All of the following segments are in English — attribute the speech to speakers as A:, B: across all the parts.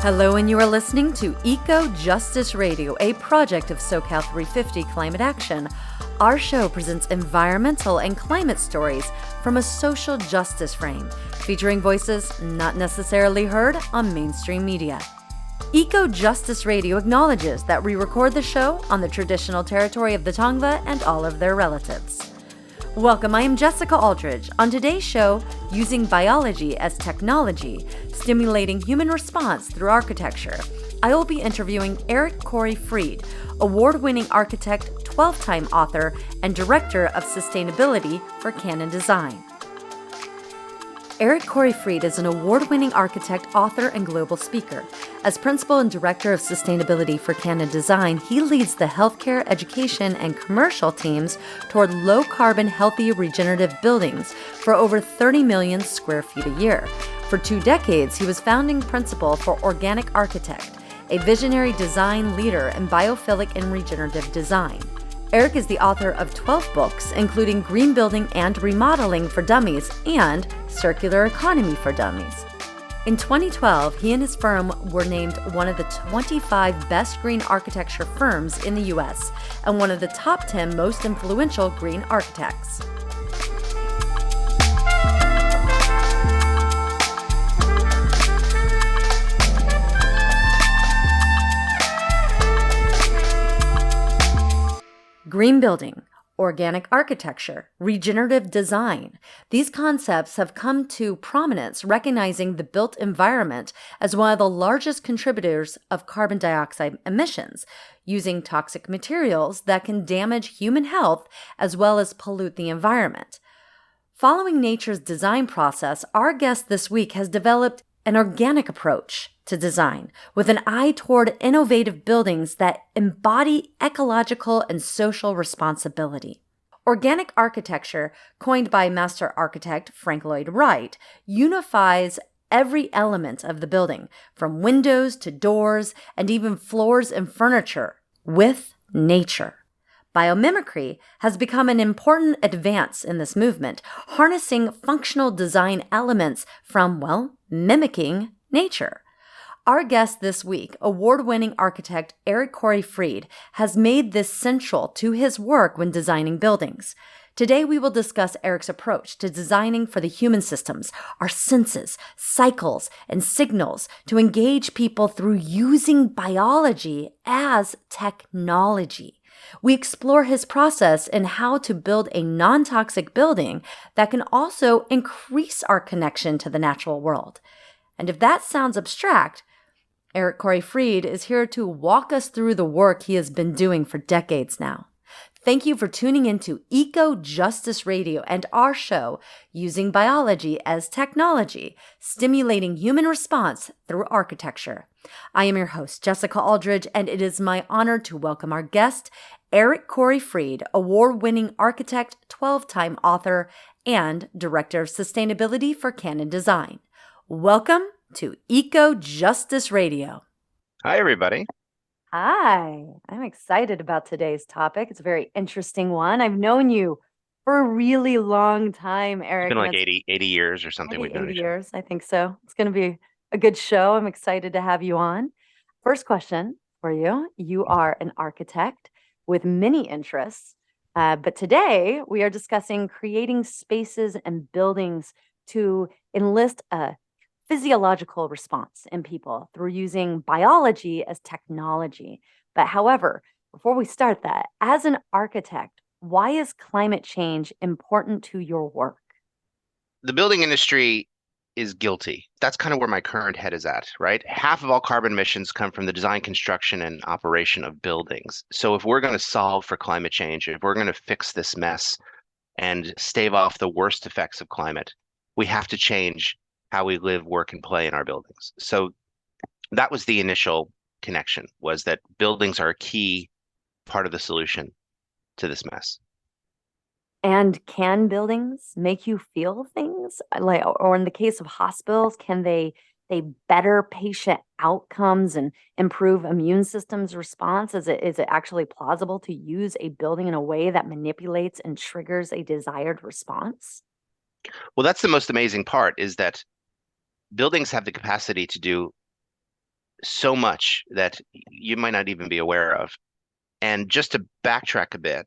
A: Hello, and you are listening to Eco Justice Radio, a project of SoCal 350 Climate Action. Our show presents environmental and climate stories from a social justice frame, featuring voices not necessarily heard on mainstream media. Eco Justice Radio acknowledges that we record the show on the traditional territory of the Tongva and all of their relatives. Welcome, I am Jessica Aldridge. On today's show, using biology as technology, stimulating human response through architecture, I will be interviewing Eric Corey Freed, award-winning architect, 12-time author, and director of sustainability for CannonDesign. Eric Corey Freed is an award-winning architect, author, and global speaker. As principal and director of sustainability for CannonDesign, he leads the healthcare, education, and commercial teams toward low-carbon, healthy, regenerative buildings for over 30 million square feet a year. For 2 decades, he was founding principal for Organic Architect, a visionary design leader in biophilic and regenerative design. Eric is the author of 12 books, including Green Building and Remodeling for Dummies and Circular Economy for Dummies. In 2012, he and his firm were named one of the 25 best green architecture firms in the U.S. and one of the top 10 most influential green architects. Green building, organic architecture, regenerative design. These concepts have come to prominence, recognizing the built environment as one of the largest contributors of carbon dioxide emissions, using toxic materials that can damage human health as well as pollute the environment. Following nature's design process, our guest this week has developed an organic approach to design with an eye toward innovative buildings that embody ecological and social responsibility. Organic architecture, coined by master architect Frank Lloyd Wright, unifies every element of the building, from windows to doors and even floors and furniture, with nature. Biomimicry has become an important advance in this movement, harnessing functional design elements from, mimicking nature. Our guest this week, award-winning architect Eric Corey Freed, has made this central to his work when designing buildings. Today, we will discuss Eric's approach to designing for the human systems, our senses, cycles, and signals to engage people through using biology as technology. We explore his process and how to build a non-toxic building that can also increase our connection to the natural world. And if that sounds abstract, Eric Corey Freed is here to walk us through the work he has been doing for decades now. Thank you for tuning into Eco Justice Radio and our show, Using Biology as Technology, Stimulating Human Response Through Architecture. I am your host, Jessica Aldridge, and it is my honor to welcome our guest, Eric Corey Freed, award-winning architect, 12-time author, and director of sustainability for CannonDesign. Welcome to Eco Justice Radio.
B: Hi, everybody.
A: Hi, I'm excited about today's topic. It's a very interesting one. I've known you for a really long time, Eric.
B: It's been like 80 years or something.
A: Maybe 80 years, I think so. It's going to be a good show. I'm excited to have you on. First question for you. You are an architect with many interests, but today we are discussing creating spaces and buildings to enlist a physiological response in people through using biology as technology. But however, before we start that, as an architect, why is climate change important to your work?
B: The building industry is guilty. That's kind of where my current head is at, right? Half of all carbon emissions come from the design, construction, and operation of buildings. So if we're going to solve for climate change, if we're going to fix this mess and stave off the worst effects of climate, we have to change how we live, work, and play in our buildings. So that was the initial connection, was that buildings are a key part of the solution to this mess.
A: And can buildings make you feel things? Like, or in the case of hospitals, can they better patient outcomes and improve immune system's response? Is it actually plausible to use a building in a way that manipulates and triggers a desired response?
B: Well, that's the most amazing part, is that buildings have the capacity to do so much that you might not even be aware of. And just to backtrack a bit,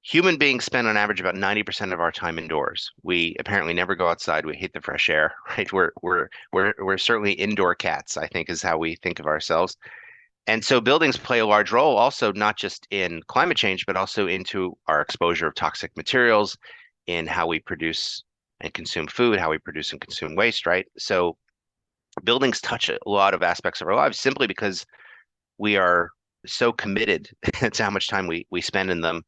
B: human beings spend on average about 90% of our time indoors. We apparently never go outside. We hate the fresh air, right? We're certainly indoor cats, I think is how we think of ourselves. And so buildings play a large role also not just in climate change, but also into our exposure of toxic materials, in how we produce and consume food, how we produce and consume waste, right? So buildings touch a lot of aspects of our lives simply because we are so committed to how much time we spend in them.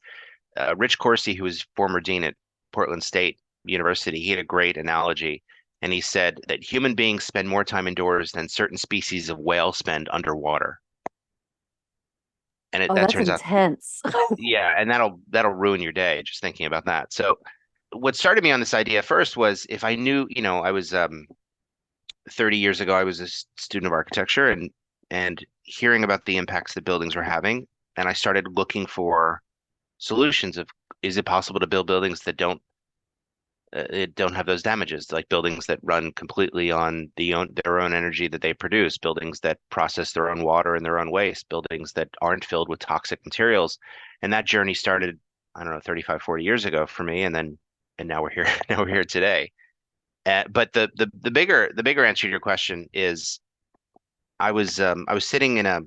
B: Rich Corsi, who was former dean at Portland State University, he had a great analogy. And he said that human beings spend more time indoors than certain species of whale spend underwater. And
A: Oh,
B: that
A: that's
B: turns out,
A: intense.
B: yeah, and that'll ruin your day just thinking about that. So what started me on this idea first was if I knew, I was 30 years ago, I was a student of architecture and hearing about the impacts that buildings were having, and I started looking for solutions of is it possible to build buildings that don't have those damages, like buildings that run completely on their own energy that they produce, buildings that process their own water and their own waste, buildings that aren't filled with toxic materials. And that journey started, I don't know, 35, 40 years ago for me, and now we're here, now we're here today. But the bigger answer to your question is I was sitting in a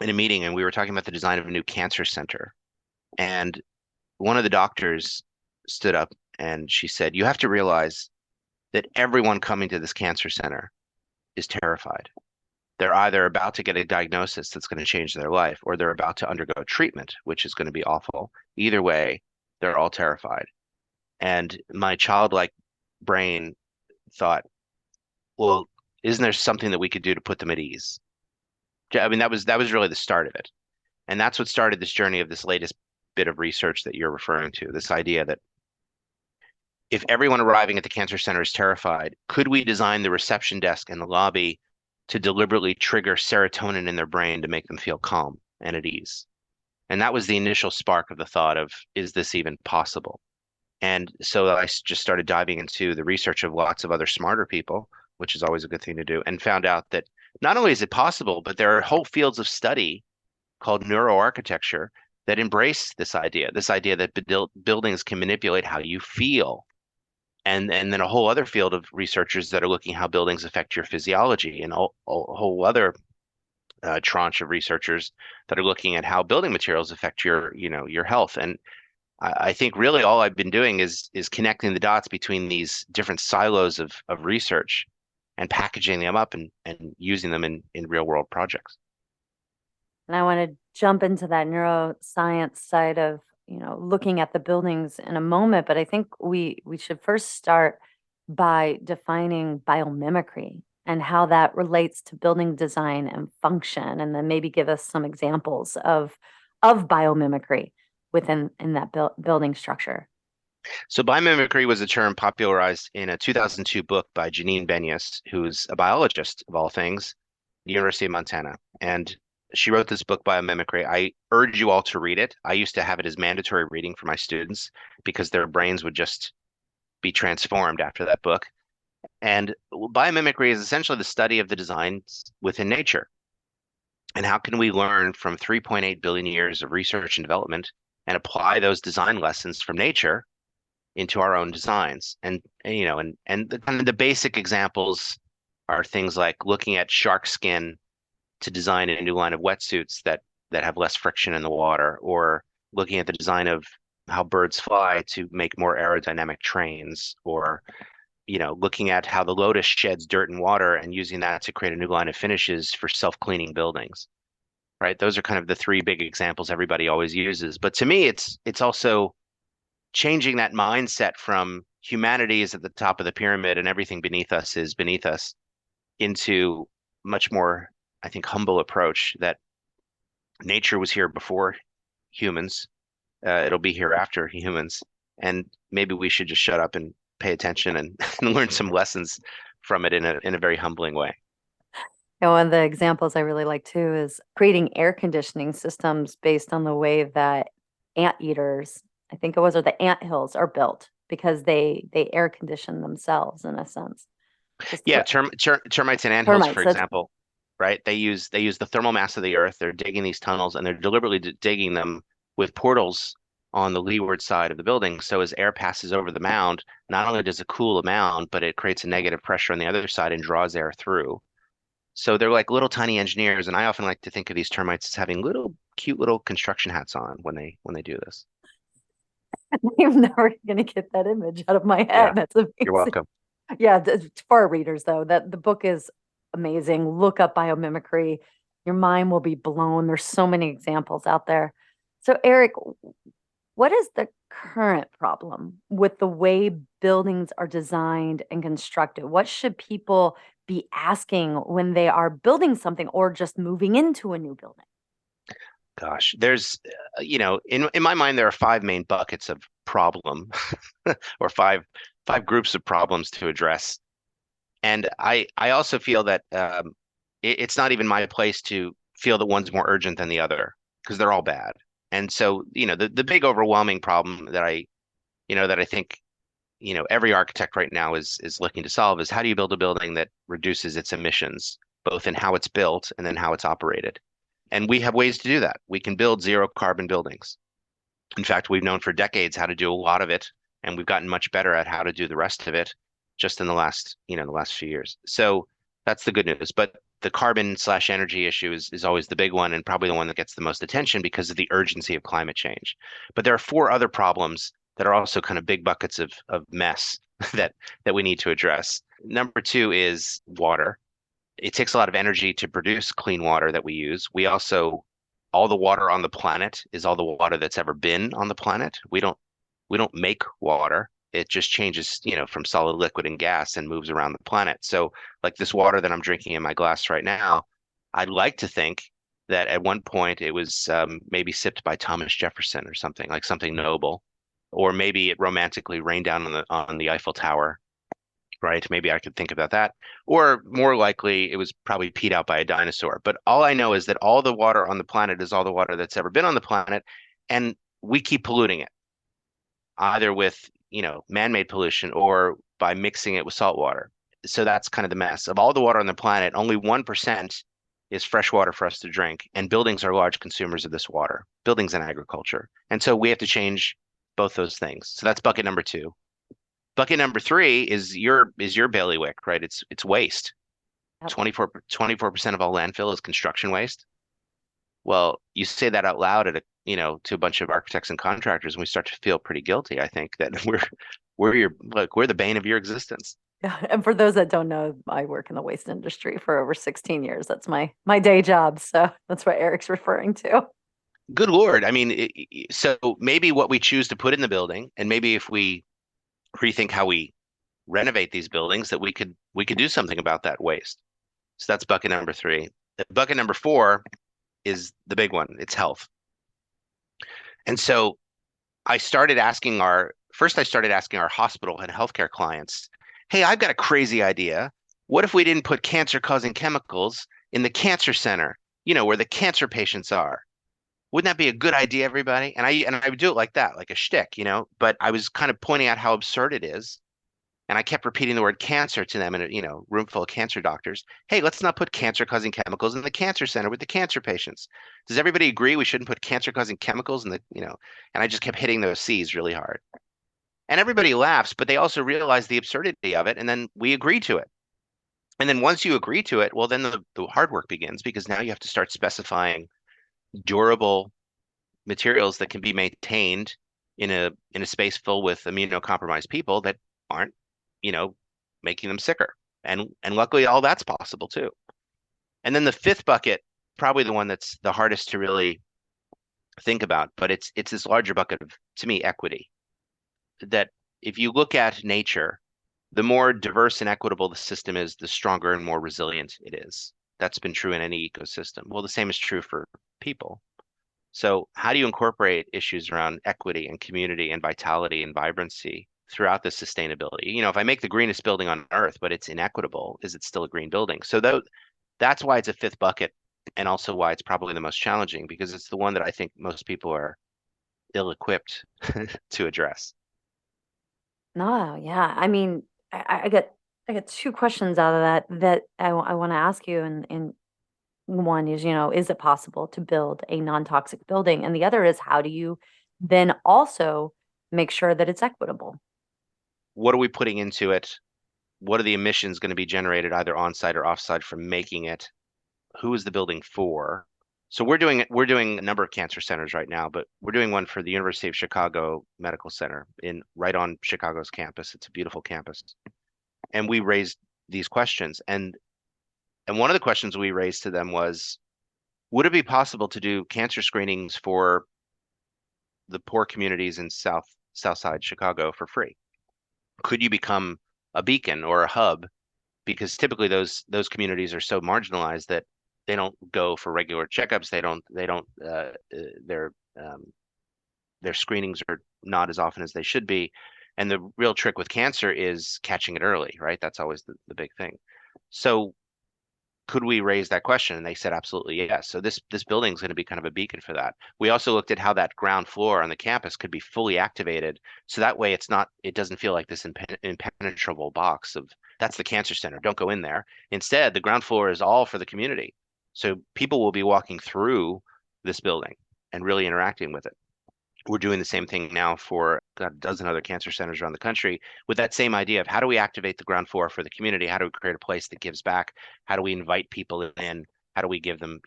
B: meeting and we were talking about the design of a new cancer center. And one of the doctors stood up and she said, "You have to realize that everyone coming to this cancer center is terrified. They're either about to get a diagnosis that's going to change their life, or they're about to undergo treatment, which is going to be awful. Either way, they're all terrified." And my childlike brain thought, well, isn't there something that we could do to put them at ease? I mean, that was really the start of it. And that's what started this journey of this latest bit of research that you're referring to, this idea that if everyone arriving at the cancer center is terrified, could we design the reception desk and the lobby to deliberately trigger serotonin in their brain to make them feel calm and at ease? And that was the initial spark of the thought of, is this even possible? And so I just started diving into the research of lots of other smarter people, which is always a good thing to do, and found out that not only is it possible, but there are whole fields of study called neuroarchitecture that embrace this idea that buildings can manipulate how you feel. And then a whole other field of researchers that are looking how buildings affect your physiology, and a whole other tranche of researchers that are looking at how building materials affect your health. And I think really all I've been doing is connecting the dots between these different silos of research and packaging them up and using them in real world projects.
A: And I want to jump into that neuroscience side of, looking at the buildings in a moment, but I think we should first start by defining biomimicry and how that relates to building design and function, and then maybe give us some examples of biomimicry within in that building structure.
B: So biomimicry was a term popularized in a 2002 book by Janine Benyus, who's a biologist of all things, University of Montana. And she wrote this book, Biomimicry. I urge you all to read it. I used to have it as mandatory reading for my students because their brains would just be transformed after that book. And biomimicry is essentially the study of the designs within nature. And how can we learn from 3.8 billion years of research and development and apply those design lessons from nature into our own designs? And the kind of the basic examples are things like looking at shark skin to design a new line of wetsuits that have less friction in the water, or looking at the design of how birds fly to make more aerodynamic trains, or looking at how the lotus sheds dirt and water and using that to create a new line of finishes for self-cleaning buildings. Right? Those are kind of the three big examples everybody always uses. But to me, it's also changing that mindset from humanity is at the top of the pyramid and everything beneath us is beneath us into much more, I think, humble approach that nature was here before humans. It'll be here after humans. And maybe we should just shut up and pay attention and, and learn some lessons from it in a very humbling way.
A: And one of the examples I really like too is creating air conditioning systems based on the way that anteaters, I think it was, or the ant hills are built because they air condition themselves in a sense. Just
B: Yeah, termites and anthills, for
A: termites. That's
B: example. right? They use the thermal mass of the Earth. They're digging these tunnels and they're deliberately digging them with portals on the leeward side of the building. So as air passes over the mound, not only does it cool the mound, but it creates a negative pressure on the other side and draws air through. So they're like little tiny engineers, and I often like to think of these termites as having little cute little construction hats on when they do this.
A: I'm never going to get that image out of my
B: Yeah,
A: head. That's
B: you're
A: amazing.
B: welcome.
A: Yeah, for our readers though, that the book is amazing. Look up biomimicry. Your mind will be blown. There's so many examples out there. So Eric, what is the current problem with the way buildings are designed and constructed? What should people be asking when they are building something or just moving into a new building?
B: Gosh, there's, in my mind, there are five main buckets of problem, or five groups of problems to address. And I also feel that it's not even my place to feel that one's more urgent than the other because they're all bad. And so, the big overwhelming problem that I think, every architect right now is looking to solve is how do you build a building that reduces its emissions, both in how it's built and then how it's operated. And we have ways to do that. We can build zero carbon buildings. In fact, we've known for decades how to do a lot of it, and we've gotten much better at how to do the rest of it just in the last few years. So that's the good news. But the carbon/energy issue is always the big one and probably the one that gets the most attention because of the urgency of climate change. But there are four other problems that are also kind of big buckets of mess that we need to address. Number two is water. It takes a lot of energy to produce clean water that we use. All the water on the planet is all the water that's ever been on the planet. We don't make water. It just changes, from solid, liquid, and gas and moves around the planet. So like this water that I'm drinking in my glass right now, I'd like to think that at one point it was maybe sipped by Thomas Jefferson or something, like something noble, or maybe it romantically rained down on the Eiffel Tower, right? Maybe I could think about that. Or more likely, it was probably peed out by a dinosaur. But all I know is that all the water on the planet is all the water that's ever been on the planet, and we keep polluting it, either with, man-made pollution or by mixing it with salt water. So that's kind of the mess. Of all the water on the planet, only 1% is fresh water for us to drink, and buildings are large consumers of this water, buildings and agriculture. And so we have to change both those things. So that's bucket number two. Bucket number three is your bailiwick, right? It's waste.
A: Yep.
B: 24% of all landfill is construction waste. Well, you say that out loud to a bunch of architects and contractors, and we start to feel pretty guilty. I think that we're the bane of your existence.
A: Yeah. And for those that don't know, I work in the waste industry for over 16 years. That's my day job. So that's what Eric's referring to.
B: Good Lord. I mean, so maybe what we choose to put in the building, and maybe if we rethink how we renovate these buildings, that we could do something about that waste. So that's bucket number three. Bucket number four is the big one. It's health. And so I started asking our hospital and healthcare clients, hey, I've got a crazy idea. What if we didn't put cancer causing chemicals in the cancer center, where the cancer patients are? Wouldn't that be a good idea, everybody? And I would do it like that, like a shtick, but I was kind of pointing out how absurd it is. And I kept repeating the word cancer to them in a, room full of cancer doctors. Hey, let's not put cancer-causing chemicals in the cancer center with the cancer patients. Does everybody agree we shouldn't put cancer-causing chemicals in the? And I just kept hitting those C's really hard. And everybody laughs, but they also realize the absurdity of it, and then we agree to it. And then once you agree to it, well, then the hard work begins because now you have to start specifying durable materials that can be maintained in a space filled with immunocompromised people that aren't you know, making them sicker. And luckily all that's possible too. And then the fifth bucket, probably the one that's the hardest to really think about, but it's this larger bucket of, to me, equity. That if you look at nature, the more diverse and equitable the system is, the stronger and more resilient it is. That's been true in any ecosystem. Well, the same is true for people. So how do you incorporate issues around equity and community and vitality and vibrancy throughout the sustainability? If I make the greenest building on earth, but it's inequitable, is it still a green building? So that's why it's a fifth bucket, and also why it's probably the most challenging, because it's the one that I think most people are ill-equipped to address.
A: No, yeah. I mean, I get two questions out of that I want to ask you, and one is, is it possible to build a non-toxic building? And the other is, how do you then also make sure that it's equitable?
B: What are we putting into it? What are the emissions going to be generated either on-site or off-site from making it? Who is the building for? So we're doing a number of cancer centers right now, but we're doing one for the University of Chicago Medical Center in right on Chicago's campus. It's a beautiful campus. And we raised these questions. And one of the questions we raised to them was, would it be possible to do cancer screenings for the poor communities in South Side Chicago for free? Could you become a beacon or a hub? Because typically those communities are so marginalized that they don't go for regular checkups. They don't um, their screenings are not as often as they should be. And the real trick with cancer is catching it early, right? That's always the big thing. So could we raise that question? And they said absolutely yes. So this building is going to be kind of a beacon for that. We also looked at how that ground floor on the campus could be fully activated, so that way it doesn't feel like this impenetrable box of that's the cancer center. Don't go in there. Instead, the ground floor is all for the community. So people will be walking through this building and really interacting with it. We're doing the same thing now for a dozen other cancer centers around the country with that same idea of how do we activate the ground floor for the community? How do we create a place that gives back? How do we invite people in? How do we give them,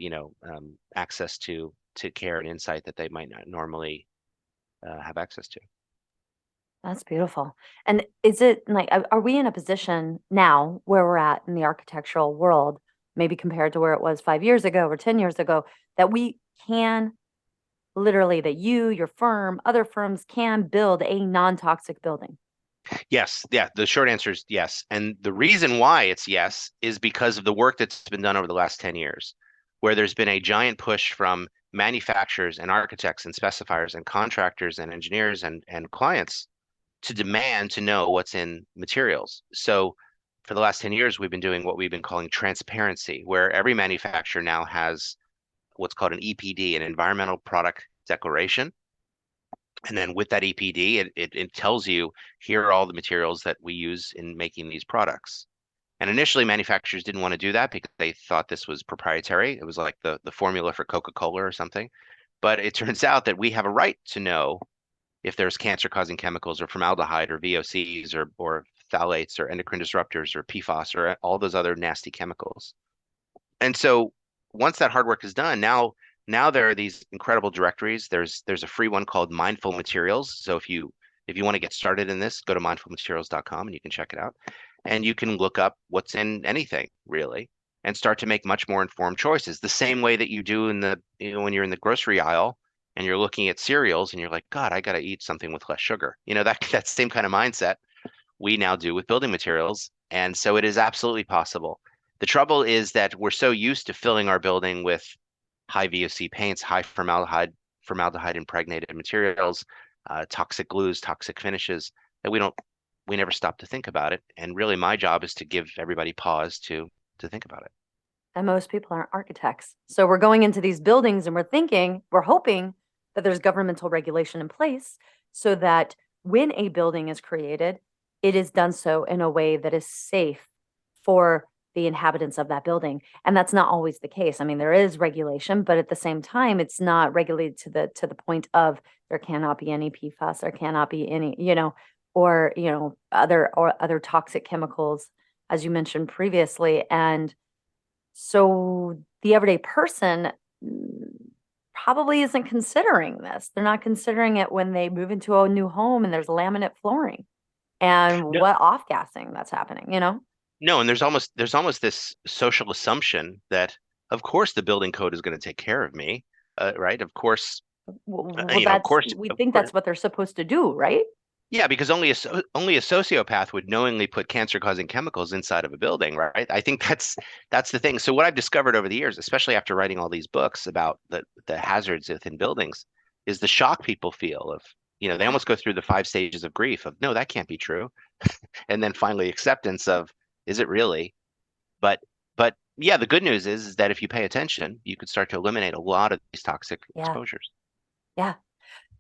B: access to care and insight that they might not normally have access to?
A: That's beautiful. And is it like, are we in a position now where we're at in the architectural world, maybe compared to where it was 5 years ago or 10 years ago, that we can literally, that you, your firm, other firms can build a non-toxic building?
B: Yes, yeah, the short answer is yes. And the reason why it's yes is because of the work that's been done over the last 10 years, where there's been a giant push from manufacturers and architects and specifiers and contractors and engineers and clients to demand to know what's in materials. So for the last 10 years, we've been doing what we've been calling transparency, where every manufacturer now has what's called an EPD, an environmental product declaration. And then with that EPD, it tells you here are all the materials that we use in making these products. And initially, manufacturers didn't want to do that because they thought this was proprietary. It was like the formula for Coca-Cola or something. But it turns out that we have a right to know if there's cancer-causing chemicals or formaldehyde or VOCs or phthalates or endocrine disruptors or PFAS or all those other nasty chemicals. And so once that hard work is done, now there are these incredible directories. There's a free one called Mindful Materials. So if you want to get started in this, go to mindfulmaterials.com and you can check it out. And you can look up what's in anything really and start to make much more informed choices. The same way that you do when you're in the grocery aisle and you're looking at cereals and you're like, God, I got to eat something with less sugar. That same kind of mindset we now do with building materials. And so it is absolutely possible. The trouble is that we're so used to filling our building with high VOC paints, high formaldehyde impregnated materials, toxic glues, toxic finishes that we never stop to think about it. And really my job is to give everybody pause to think about it.
A: And most people aren't architects. So we're going into these buildings and we're hoping that there's governmental regulation in place so that when a building is created, it is done so in a way that is safe for the inhabitants of that building. And that's not always the case. I mean, there is regulation, but at the same time, it's not regulated to the point of there cannot be any PFAS, there cannot be any, or other toxic chemicals, as you mentioned previously. And so the everyday person probably isn't considering this. They're not considering it when they move into a new home and there's laminate flooring and
B: No,
A: what off-gassing that's happening.
B: no, and there's almost this social assumption that of course the building code is going to take care of me, right? Of course,
A: Well,
B: of course,
A: we
B: of
A: think
B: course.
A: that's what they're supposed to do, right?
B: Yeah, because only a sociopath would knowingly put cancer-causing chemicals inside of a building, right? I think that's the thing. So what I've discovered over the years, especially after writing all these books about the hazards within buildings, is the shock people feel of, they
A: Yeah.
B: almost go through the 5 stages of grief of, no, that can't be true, and then finally acceptance of, is it really? But but yeah, the good news is that if you pay attention, you could start to eliminate a lot of these toxic
A: Yeah.
B: exposures.
A: Yeah.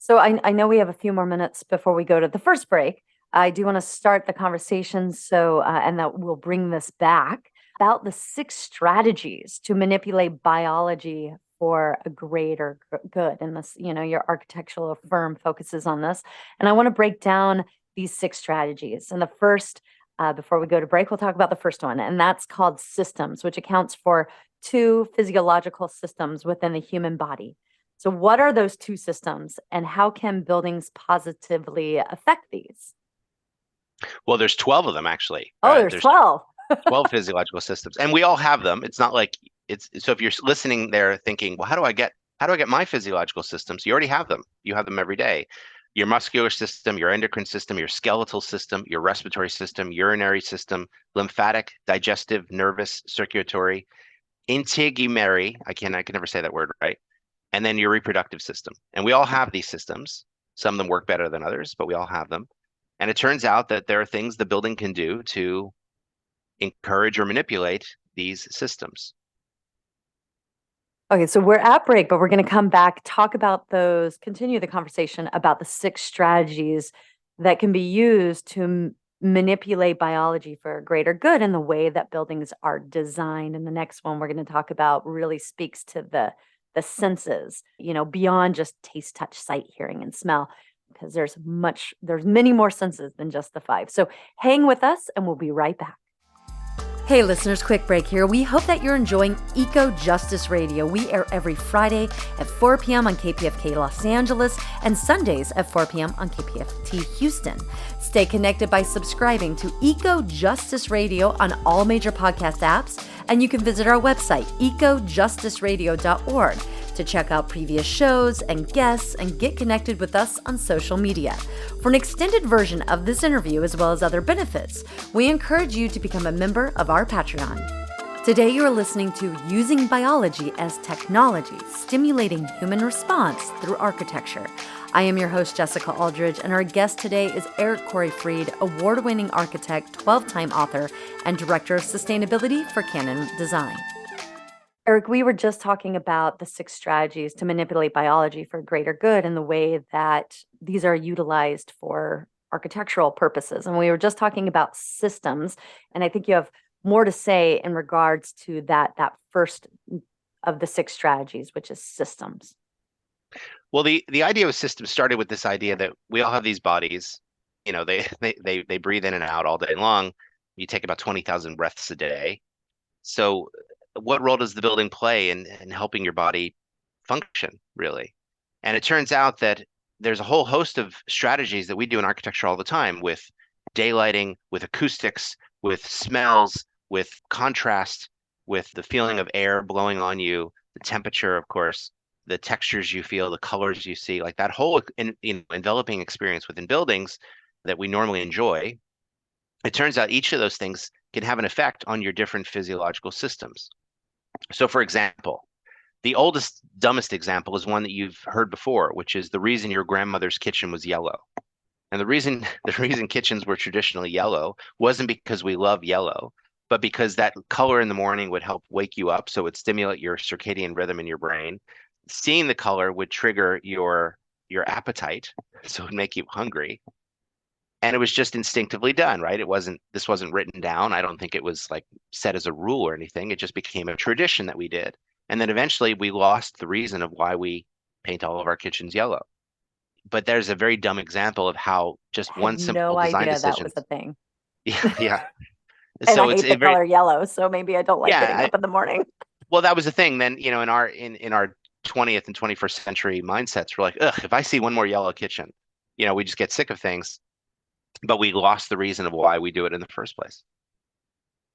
A: So I know we have a few more minutes before we go to the first break. I do want to start the conversation and that we'll bring this back. about the 6 strategies to manipulate biology for a greater good. And this, your architectural firm focuses on this. And I want to break down these 6 strategies. And the first, before we go to break, we'll talk about the first one, and that's called systems, which accounts for 2 physiological systems within the human body. So what are those 2 systems, and how can buildings positively affect these?
B: Well, there's 12 of them actually.
A: Oh, there's 12.
B: 12 physiological systems, and we all have them. It's not like it's so if you're listening there thinking, well, how do I get my physiological systems? You already have them. You have them every day. Your muscular system, your endocrine system, your skeletal system, your respiratory system, urinary system, lymphatic, digestive, nervous, circulatory, integumentary. I can never say that word right. And then your reproductive system. And we all have these systems. Some of them work better than others, but we all have them. And it turns out that there are things the building can do to encourage or manipulate these systems.
A: Okay, so we're at break, but we're going to come back, talk about those, continue the conversation about the 6 strategies that can be used to manipulate biology for a greater good in the way that buildings are designed. And the next one we're going to talk about really speaks to the senses, beyond just taste, touch, sight, hearing, and smell, because there's many more senses than just the 5. So hang with us and we'll be right back. Hey listeners, quick break here. We hope that you're enjoying Eco Justice Radio. We air every Friday at 4 p.m. on KPFK Los Angeles and Sundays at 4 p.m. on KPFT Houston. Stay connected by subscribing to Eco Justice Radio on all major podcast apps, and you can visit our website, ecojusticeradio.org, to check out previous shows and guests and get connected with us on social media. For an extended version of this interview, as well as other benefits, we encourage you to become a member of our Patreon. Today you are listening to Using Biology as Technology, Stimulating Human Response Through Architecture. I am your host, Jessica Aldridge, and our guest today is Eric Corey Freed, award-winning architect, 12-time author, and Director of Sustainability for CannonDesign. Eric, we were just talking about the 6 strategies to manipulate biology for greater good and the way that these are utilized for architectural purposes. And we were just talking about systems, and I think you have more to say in regards to that first of the 6 strategies, which is systems.
B: Well, the idea of systems started with this idea that we all have these bodies. They breathe in and out all day long. You take about 20,000 breaths a day. So what role does the building play in helping your body function, really? And it turns out that there's a whole host of strategies that we do in architecture all the time, with daylighting, with acoustics, with smells, with contrast, with the feeling of air blowing on you, the temperature, of course, the textures you feel, the colors you see, like that whole enveloping experience within buildings that we normally enjoy. It turns out each of those things can have an effect on your different physiological systems. So for example, the oldest, dumbest example is one that you've heard before, which is the reason your grandmother's kitchen was yellow. And the reason kitchens were traditionally yellow wasn't because we love yellow, but because that color in the morning would help wake you up. So it would stimulate your circadian rhythm in your brain. Seeing the color would trigger your appetite, so it would make you hungry. And it was just instinctively done, right? This wasn't written down. I don't think it was like set as a rule or anything. It just became a tradition that we did. And then eventually we lost the reason of why we paint all of our kitchens yellow. But there's a very dumb example of how just one simple design decision.
A: That was a thing.
B: Yeah.
A: And so I hate the color yellow, so maybe I don't like getting up in the morning.
B: Well, that was the thing. Then, in our 20th and 21st century mindsets, we're like, ugh, if I see one more yellow kitchen, we just get sick of things. But we lost the reason of why we do it in the first place.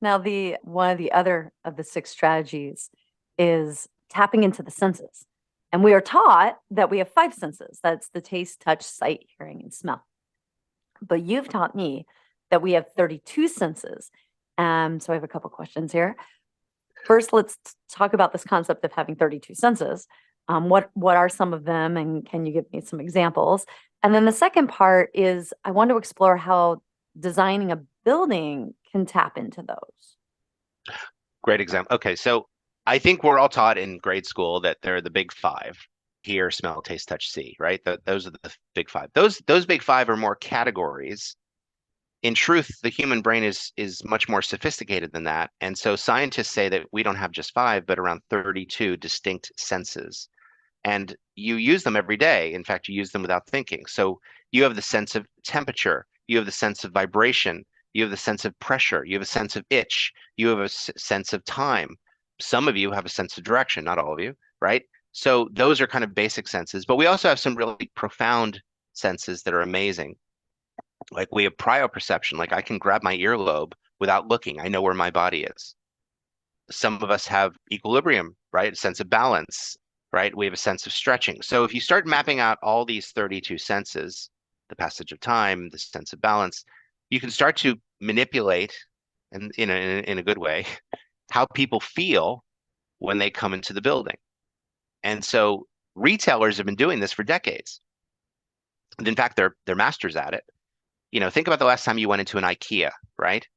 A: Now, one of the other of the 6 strategies is tapping into the senses. And we are taught that we have 5 senses. That's the taste, touch, sight, hearing, and smell. But you've taught me that we have 32 senses. So I have a couple questions here. First, let's talk about this concept of having 32 senses. What are some of them, and can you give me some examples? And then the second part is I want to explore how designing a building can tap into those.
B: Great example. Okay, so I think we're all taught in grade school that they're the big 5: hear, smell, taste, touch, see, right? Those are the big 5. Those big 5 are more categories. in truth, the human brain is much more sophisticated than that. And so scientists say that we don't have just five, but around 32 distinct senses. And you use them every day. In fact, you use them without thinking. So you have the sense of temperature, you have the sense of vibration, you have the sense of pressure, you have a sense of itch, you have a sense of time. Some of you have a sense of direction, not all of you, right? So those are kind of basic senses, but we also have some really profound senses that are amazing. Like we have proprioception, like I can grab my earlobe without looking. I know where my body is. Some of us have equilibrium, right? A sense of balance, right? We have a sense of stretching. So if you start mapping out all these 32 senses, the passage of time, the sense of balance, you can start to manipulate, and in a good way, how people feel when they come into the building. And so retailers have been doing this for decades. And in fact, they're masters at it. Think about the last time you went into an IKEA, right?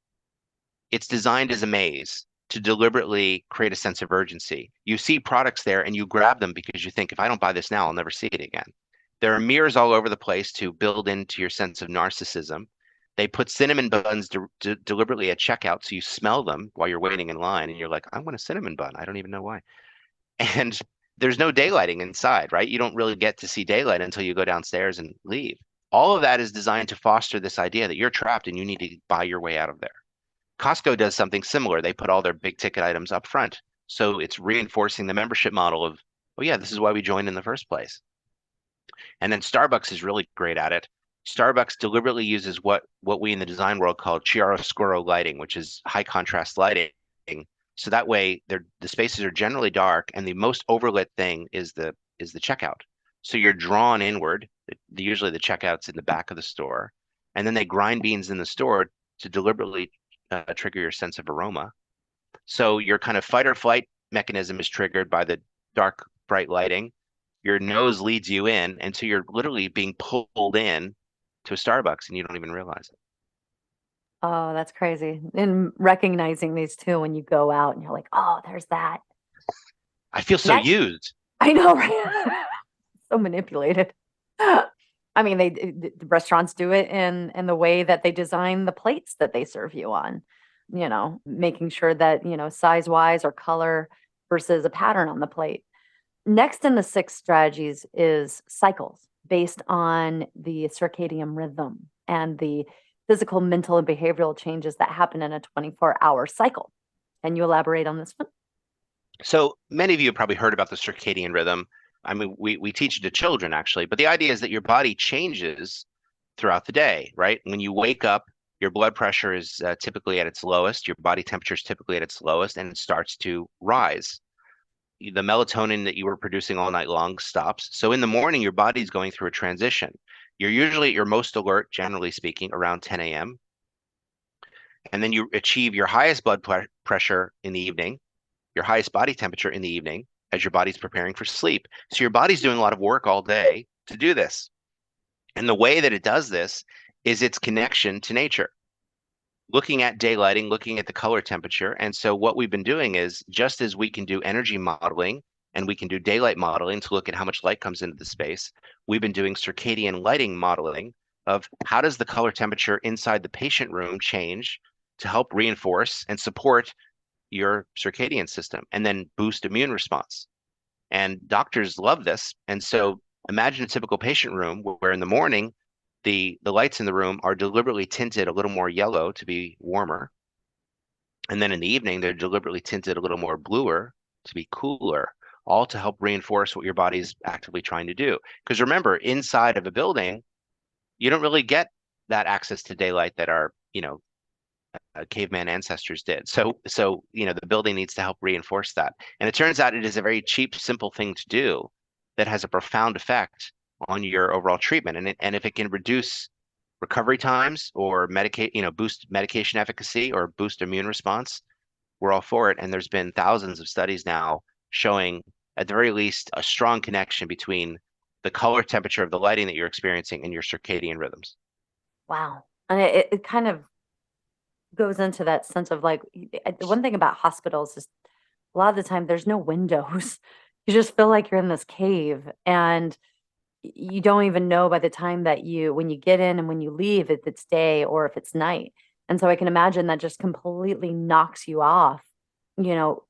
B: It's designed as a maze to deliberately create a sense of urgency. You see products there and you grab them because you think, if I don't buy this now, I'll never see it again. There are mirrors all over the place to build into your sense of narcissism. They put cinnamon buns deliberately at checkout so you smell them while you're waiting in line and you're like, I want a cinnamon bun. I don't even know why. And there's no daylighting inside, right? You don't really get to see daylight until you go downstairs and leave. All of that is designed to foster this idea that you're trapped and you need to buy your way out of there. Costco does something similar. They put all their big ticket items up front. So it's reinforcing the membership model of, oh yeah, this is why we joined in the first place. And then Starbucks is really great at it. Starbucks deliberately uses what we in the design world call chiaroscuro lighting, which is high contrast lighting. So that way the spaces are generally dark and the most overlit thing is the checkout. So you're drawn inward. Usually the checkout's in the back of the store. And then they grind beans in the store to deliberately trigger your sense of aroma. So your kind of fight or flight mechanism is triggered by the dark, bright lighting. Your nose leads you in, and so you're literally being pulled in to a Starbucks and you don't even realize it.
A: Oh, that's crazy. And recognizing these too when you go out and you're like, oh, there's that.
B: I feel so
A: Next,
B: used.
A: I know, right? So manipulated. I mean, the restaurants do it in the way that they design the plates that they serve you on, making sure that, size wise or color versus a pattern on the plate. Next in the six strategies is cycles based on the circadian rhythm and the physical, mental, and behavioral changes that happen in a 24-hour cycle. Can you elaborate on this one?
B: So many of you have probably heard about the circadian rhythm. I mean, we teach it to children actually, but the idea is that your body changes throughout the day, right? When you wake up, your blood pressure is typically at its lowest, your body temperature is typically at its lowest, and it starts to rise. The melatonin that you were producing all night long stops. So in the morning, your body's going through a transition. You're usually at your most alert, generally speaking, around 10 a.m. And then you achieve your highest blood pressure in the evening, your highest body temperature in the evening as your body's preparing for sleep. So your body's doing a lot of work all day to do this. And the way that it does this is its connection to nature, looking at daylighting, looking at the color temperature. And so what we've been doing is, just as we can do energy modeling and we can do daylight modeling to look at how much light comes into the space, we've been doing circadian lighting modeling of how does the color temperature inside the patient room change to help reinforce and support your circadian system and then boost immune response. And doctors love this. And so imagine a typical patient room where in the morning, the lights in the room are deliberately tinted a little more yellow to be warmer. And then in the evening, they're deliberately tinted a little more bluer to be cooler, all to help reinforce what your body's actively trying to do. Because remember, inside of a building, you don't really get that access to daylight that our, caveman ancestors did. So, the building needs to help reinforce that. And it turns out it is a very cheap, simple thing to do that has a profound effect on your overall treatment. And if it can reduce recovery times or boost medication efficacy or boost immune response, we're all for it. And there's been thousands of studies now showing, at the very least, a strong connection between the color temperature of the lighting that you're experiencing and your circadian rhythms.
A: Wow. And it kind of goes into that sense of like, the one thing about hospitals is a lot of the time there's no windows. You just feel like you're in this cave and you don't even know by the time that when you get in and when you leave, if it's day or if it's night. And so I can imagine that just completely knocks you off, you know,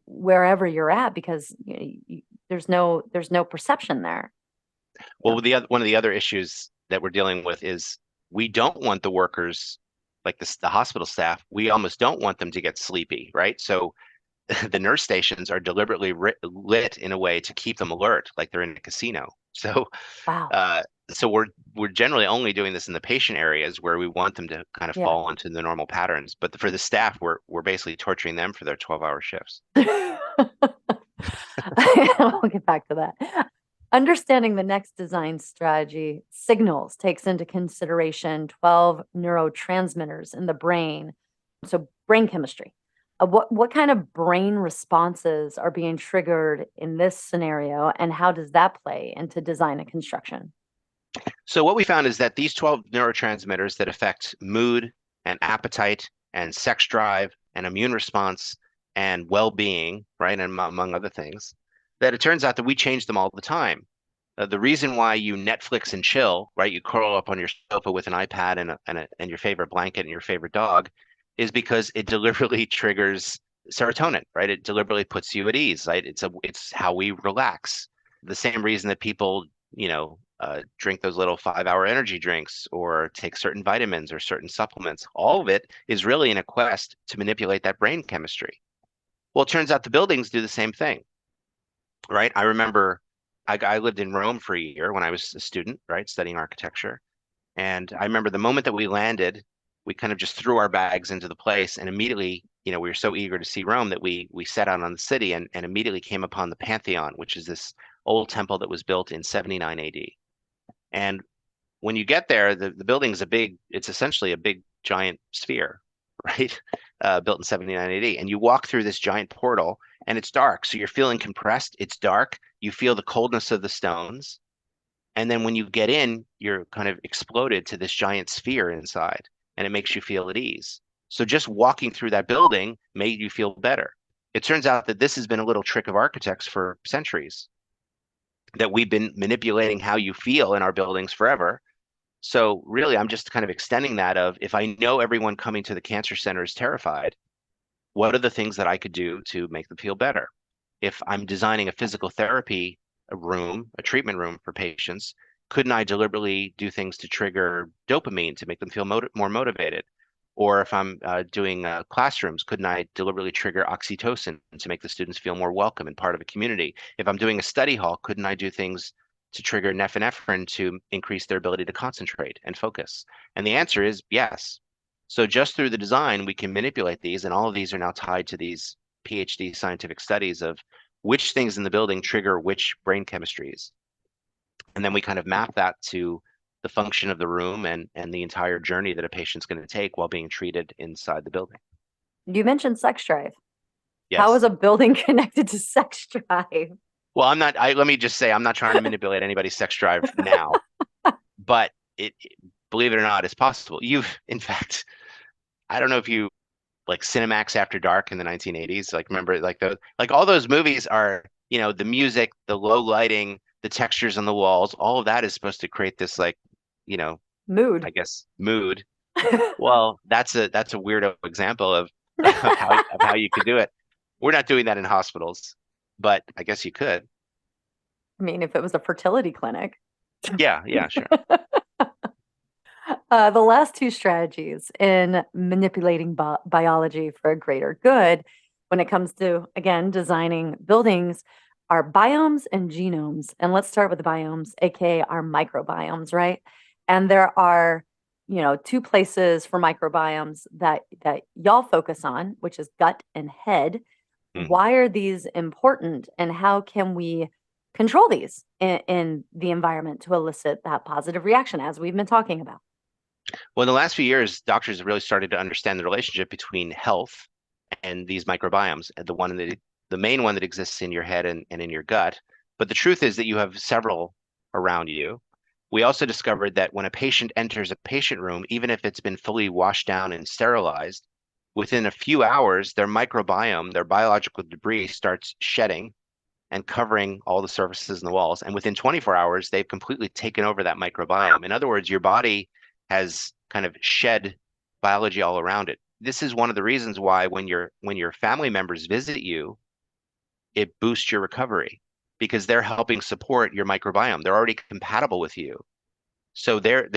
A: wherever you're at, because there's no perception there. Yeah.
B: Well, one of the other issues that we're dealing with is we don't want the workers, like the hospital staff, we almost don't want them to get sleepy, right? So the nurse stations are deliberately lit in a way to keep them alert, like they're in a casino. So,
A: Wow.
B: uh, so we're generally only doing this in the patient areas where we want them to kind of
A: Yeah.
B: fall into the normal patterns. But for the staff, we're basically torturing them for their 12-hour shifts.
A: We'll get back to that. Understanding the next design strategy signals takes into consideration 12 neurotransmitters in the brain. So brain chemistry. What kind of brain responses are being triggered in this scenario, and how does that play into design and construction?
B: So what we found is that these 12 neurotransmitters that affect mood and appetite and sex drive and immune response and well-being, right, and among other things, that it turns out that we change them all the time. The reason why you Netflix and chill, right, you curl up on your sofa with an iPad and your favorite blanket and your favorite dog, is because it deliberately triggers serotonin, right? It deliberately puts you at ease, right? It's how we relax. The same reason that people, drink those little 5-hour energy drinks or take certain vitamins or certain supplements. All of it is really in a quest to manipulate that brain chemistry. Well, it turns out the buildings do the same thing, right? I remember I lived in Rome for a year when I was a student, right, studying architecture. And I remember the moment that we landed, we kind of just threw our bags into the place and immediately, we were so eager to see Rome that we set out on the city and immediately came upon the Pantheon, which is this old temple that was built in 79 AD. And when you get there, the building is it's essentially a big giant sphere, right? Built in 79 AD. And you walk through this giant portal and it's dark. So you're feeling compressed. It's dark. You feel the coldness of the stones. And then when you get in, you're kind of exploded to this giant sphere inside and it makes you feel at ease. So just walking through that building made you feel better. It turns out that this has been a little trick of architects for centuries, that we've been manipulating how you feel in our buildings forever. So really, I'm just kind of extending that of if I know everyone coming to the cancer center is terrified, what are the things that I could do to make them feel better? If I'm designing a physical therapy a treatment room for patients, couldn't I deliberately do things to trigger dopamine to make them feel more motivated? Or if I'm doing classrooms, couldn't I deliberately trigger oxytocin to make the students feel more welcome and part of a community? If I'm doing a study hall, couldn't I do things to trigger norepinephrine to increase their ability to concentrate and focus? And the answer is yes. So just through the design, we can manipulate these, and all of these are now tied to these PhD scientific studies of which things in the building trigger which brain chemistries. And then we kind of map that to the function of the room and the entire journey that a patient's going to take while being treated inside the building.
A: You mentioned sex drive. How
B: Yes.
A: is a building connected to sex drive?
B: Well, let me just say, I'm not trying to manipulate anybody's sex drive now, but believe it or not, it's possible. In fact, I don't know if you like Cinemax After Dark in the 1980s. Like, remember, like all those movies are, the music, the low lighting, the textures on the walls, all of that is supposed to create this, like, you know,
A: Mood.
B: I guess mood. Well, that's a weirdo example of how you could do it. We're not doing that in hospitals, but I guess you could.
A: I mean, if it was a fertility clinic.
B: Yeah, yeah, sure.
A: The last two strategies in manipulating biology for a greater good, when it comes to, again, designing buildings, are biomes and genomes. And let's start with the biomes, aka our microbiomes, right? And there are, two places for microbiomes that y'all focus on, which is gut and head.
B: Mhm.
A: Why are these important, and how can we control these in the environment to elicit that positive reaction, as we've been talking about?
B: Well, in the last few years, doctors have really started to understand the relationship between health and these microbiomes, and the main one that exists in your head and in your gut. But the truth is that you have several around you. We also discovered that when a patient enters a patient room, even if it's been fully washed down and sterilized, within a few hours, their microbiome, their biological debris starts shedding, and covering all the surfaces and the walls. And within 24 hours, they've completely taken over that microbiome. In other words, your body has kind of shed biology all around it. This is one of the reasons why when your family members visit you, it boosts your recovery because they're helping support your microbiome. They're already compatible with you. So they're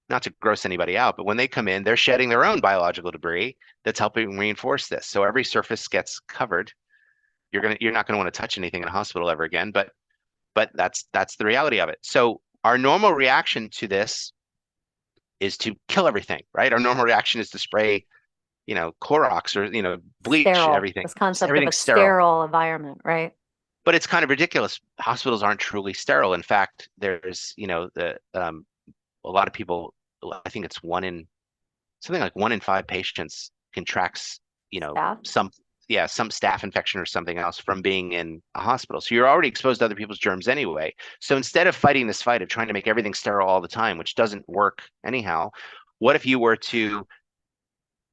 B: not to gross anybody out, but when they come in, they're shedding their own biological debris that's helping reinforce this. So every surface gets covered. You're not gonna want to touch anything in a hospital ever again, but that's the reality of it. So our normal reaction to this is to kill everything, right? Our normal reaction is to spray, Clorox or, bleach
A: Sterile,
B: everything.
A: this concept of a
B: Everything's sterile.
A: sterile environment, right?
B: But it's kind of ridiculous. Hospitals aren't truly sterile. In fact, there's, a lot of people, I think it's something like 1 in 5 patients contracts,
A: Staff.
B: some staph infection or something else from being in a hospital. So you're already exposed to other people's germs anyway. So instead of fighting this fight of trying to make everything sterile all the time, which doesn't work anyhow, what if you were to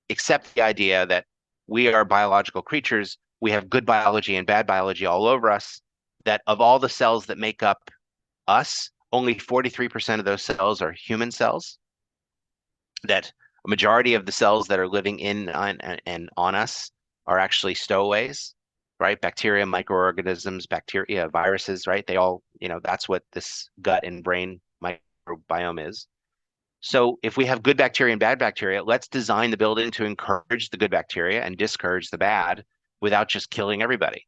B: accept the idea that we are biological creatures, we have good biology and bad biology all over us, that of all the cells that make up us, only 43% of those cells are human cells, that a majority of the cells that are living in and on us are actually stowaways, right? Bacteria, microorganisms, bacteria, viruses, right? They all, that's what this gut and brain microbiome is. So if we have good bacteria and bad bacteria, let's design the building to encourage the good bacteria and discourage the bad without just killing everybody.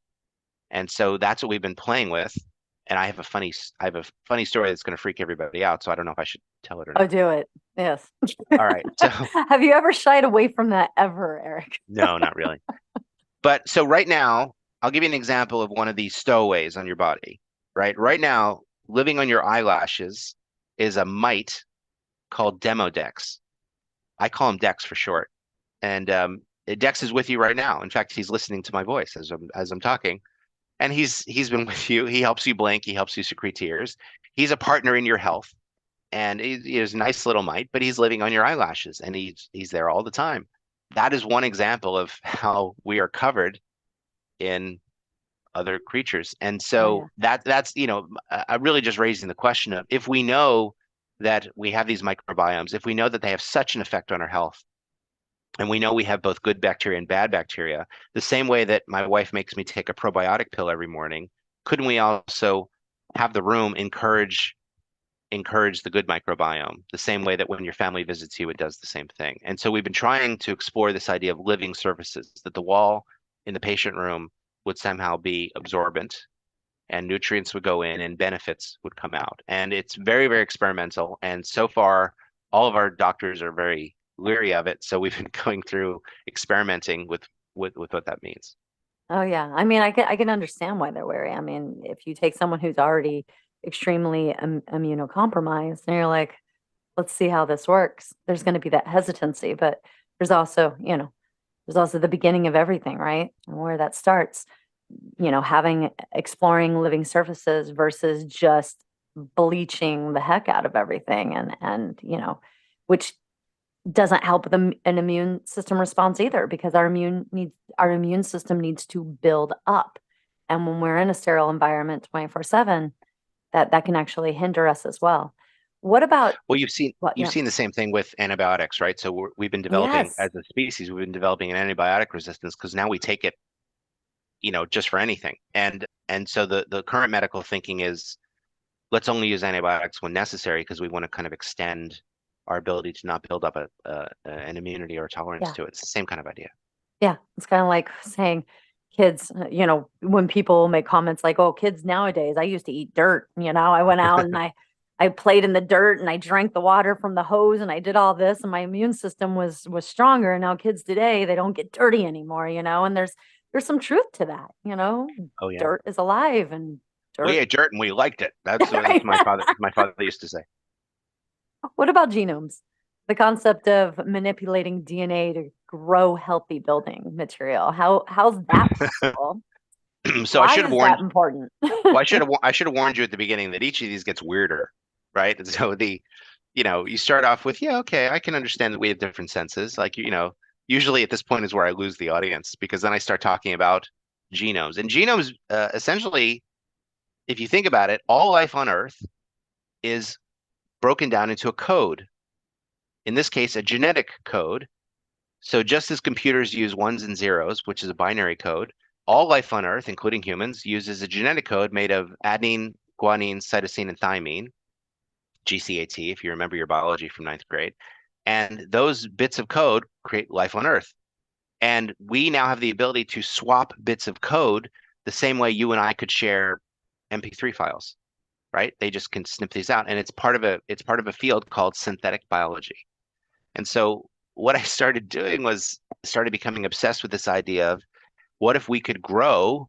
B: And so that's what we've been playing with. And I have a funny story that's going to freak everybody out. So I don't know if I should tell it or
A: Oh,
B: not.
A: do it. Yes.
B: All right. So
A: Have you ever shied away from that ever, Eric?
B: no, not really. But so right now, I'll give you an example of one of these stowaways on your body, right? Right now, living on your eyelashes is a mite called Demodex. I call him Dex for short. And Dex is with you right now. In fact, he's listening to my voice as I'm talking. And he's been with you. He helps you blink. He helps you secrete tears. He's a partner in your health. And he's a nice little mite, but he's living on your eyelashes and he's there all the time. That is one example of how we are covered in other creatures. And
A: Oh, yeah.
B: so that's, I'm really just raising the question of if we know that we have these microbiomes, if we know that they have such an effect on our health, and we know we have both good bacteria and bad bacteria, the same way that my wife makes me take a probiotic pill every morning, couldn't we also have the room encourage the good microbiome, the same way that when your family visits you, it does the same thing. And so we've been trying to explore this idea of living surfaces, that the wall in the patient room would somehow be absorbent and nutrients would go in and benefits would come out. And it's very, very experimental. And so far, all of our doctors are very leery of it. So we've been going through experimenting with what that means.
A: Oh, yeah. I mean, I can understand why they're wary. I mean, if you take someone who's already extremely immunocompromised and you're like, let's see how this works, there's going to be that hesitancy. But there's also, there's also the beginning of everything, right? And where that starts, having exploring living surfaces versus just bleaching the heck out of everything and which doesn't help an immune system response either because our immune system needs to build up. And when we're in a sterile environment 24/7, that can actually hinder us as well. What about
B: Well, you've seen
A: what?
B: you've
A: Yeah.
B: seen the same thing with antibiotics, right? So we've been developing
A: Yes.
B: as a species, we've been developing an antibiotic resistance because now we take it, just for anything. And so the current medical thinking is let's only use antibiotics when necessary because we want to kind of extend our ability to not build up an immunity or a tolerance
A: Yeah.
B: to it. It's the same kind of idea.
A: Yeah. It's kind of like saying kids, when people make comments like, "Oh, kids nowadays, I used to eat dirt." I went out and I played in the dirt and I drank the water from the hose and I did all this and my immune system was stronger. And now kids today, they don't get dirty anymore, and there's some truth to that,
B: Oh yeah.
A: dirt is alive and
B: We
A: dirt.
B: ate dirt and we liked it. That's what
A: Right.
B: my father used to say.
A: What about genomes? The concept of manipulating DNA to grow healthy building material. How's that possible?
B: So I
A: Why
B: should have
A: is
B: warned
A: that important?
B: well, I should have warned you at the beginning that each of these gets weirder, right? And so you start off with, yeah, okay, I can understand that we have different senses. Like, usually at this point is where I lose the audience because then I start talking about genomes. And genomes, essentially, if you think about it, all life on Earth is broken down into a code. In this case, a genetic code. So just as computers use ones and zeros, which is a binary code, all life on Earth, including humans, uses a genetic code made of adenine, guanine, cytosine, and thymine, GCAT, if you remember your biology from ninth grade. And those bits of code create life on Earth. And we now have the ability to swap bits of code the same way you and I could share MP3 files, right? They just can snip these out. And it's part of a field called synthetic biology. And so what I started doing was started becoming obsessed with this idea of what if we could grow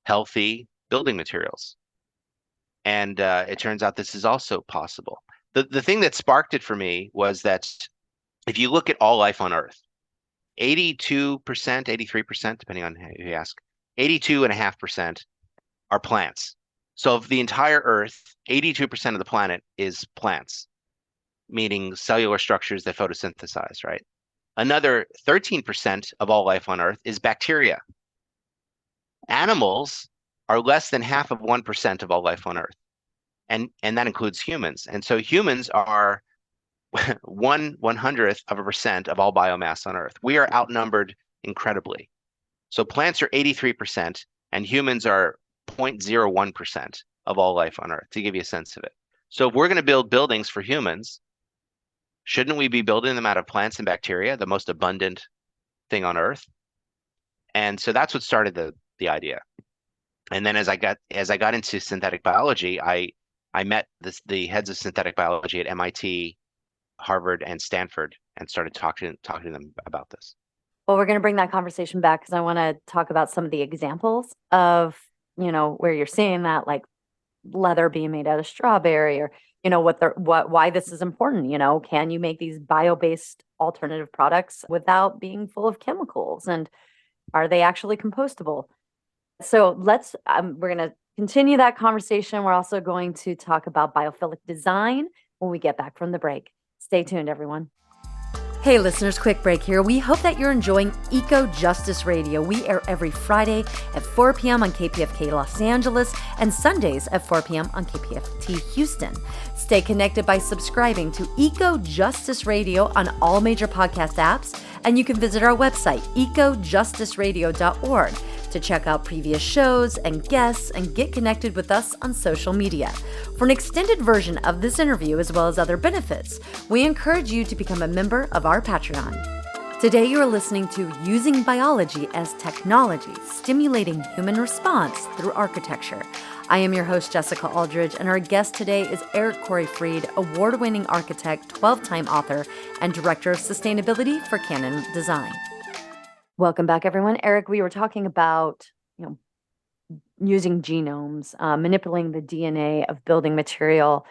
B: healthy building materials? And it turns out this is also possible. The thing that sparked it for me was that if you look at all life on Earth, 82%, 83%, depending on who you ask, 82.5% are plants. So of the entire Earth, 82% of the planet is plants, meaning cellular structures that photosynthesize, right? Another 13% of all life on Earth is bacteria. Animals are less than half of 1% of all life on Earth. And that includes humans. And so humans are 1/100th of all biomass on Earth. We are outnumbered incredibly. So plants are 83% and humans are 0.01% of all life on Earth, to give you a sense of it. So if we're going to build buildings for humans, shouldn't we be building them out of plants and bacteria, the most abundant thing on Earth? And so that's what started the idea. And then as I got into synthetic biology, I met the heads of synthetic biology at MIT, Harvard, and Stanford, and started talking to them about this.
A: Well, we're going to bring that conversation back because I want to talk about some of the examples of, where you're seeing that, like leather being made out of strawberry, or, why this is important. Can you make these bio-based alternative products without being full of chemicals? And are they actually compostable? So we're going to continue that conversation. We're also going to talk about biophilic design when we get back from the break. Stay tuned, everyone. Hey listeners, quick break here. We hope that you're enjoying Eco Justice Radio. We air every Friday at 4 p.m. on KPFK Los Angeles and Sundays at 4 p.m. on KPFT Houston. Stay connected by subscribing to Eco Justice Radio on all major podcast apps, and you can visit our website, ecojusticeradio.org, to check out previous shows and guests and get connected with us on social media. For an extended version of this interview, as well as other benefits, we encourage you to become a member of our Patreon. Today you are listening to Using Biology as Technology, Stimulating Human Response Through Architecture. I am your host, Jessica Aldridge, and our guest today is Eric Corey-Fried, award-winning architect, 12-time author, and Director of Sustainability for CannonDesign. Welcome back, everyone. Eric, we were talking about, using genomes, manipulating the DNA of building material,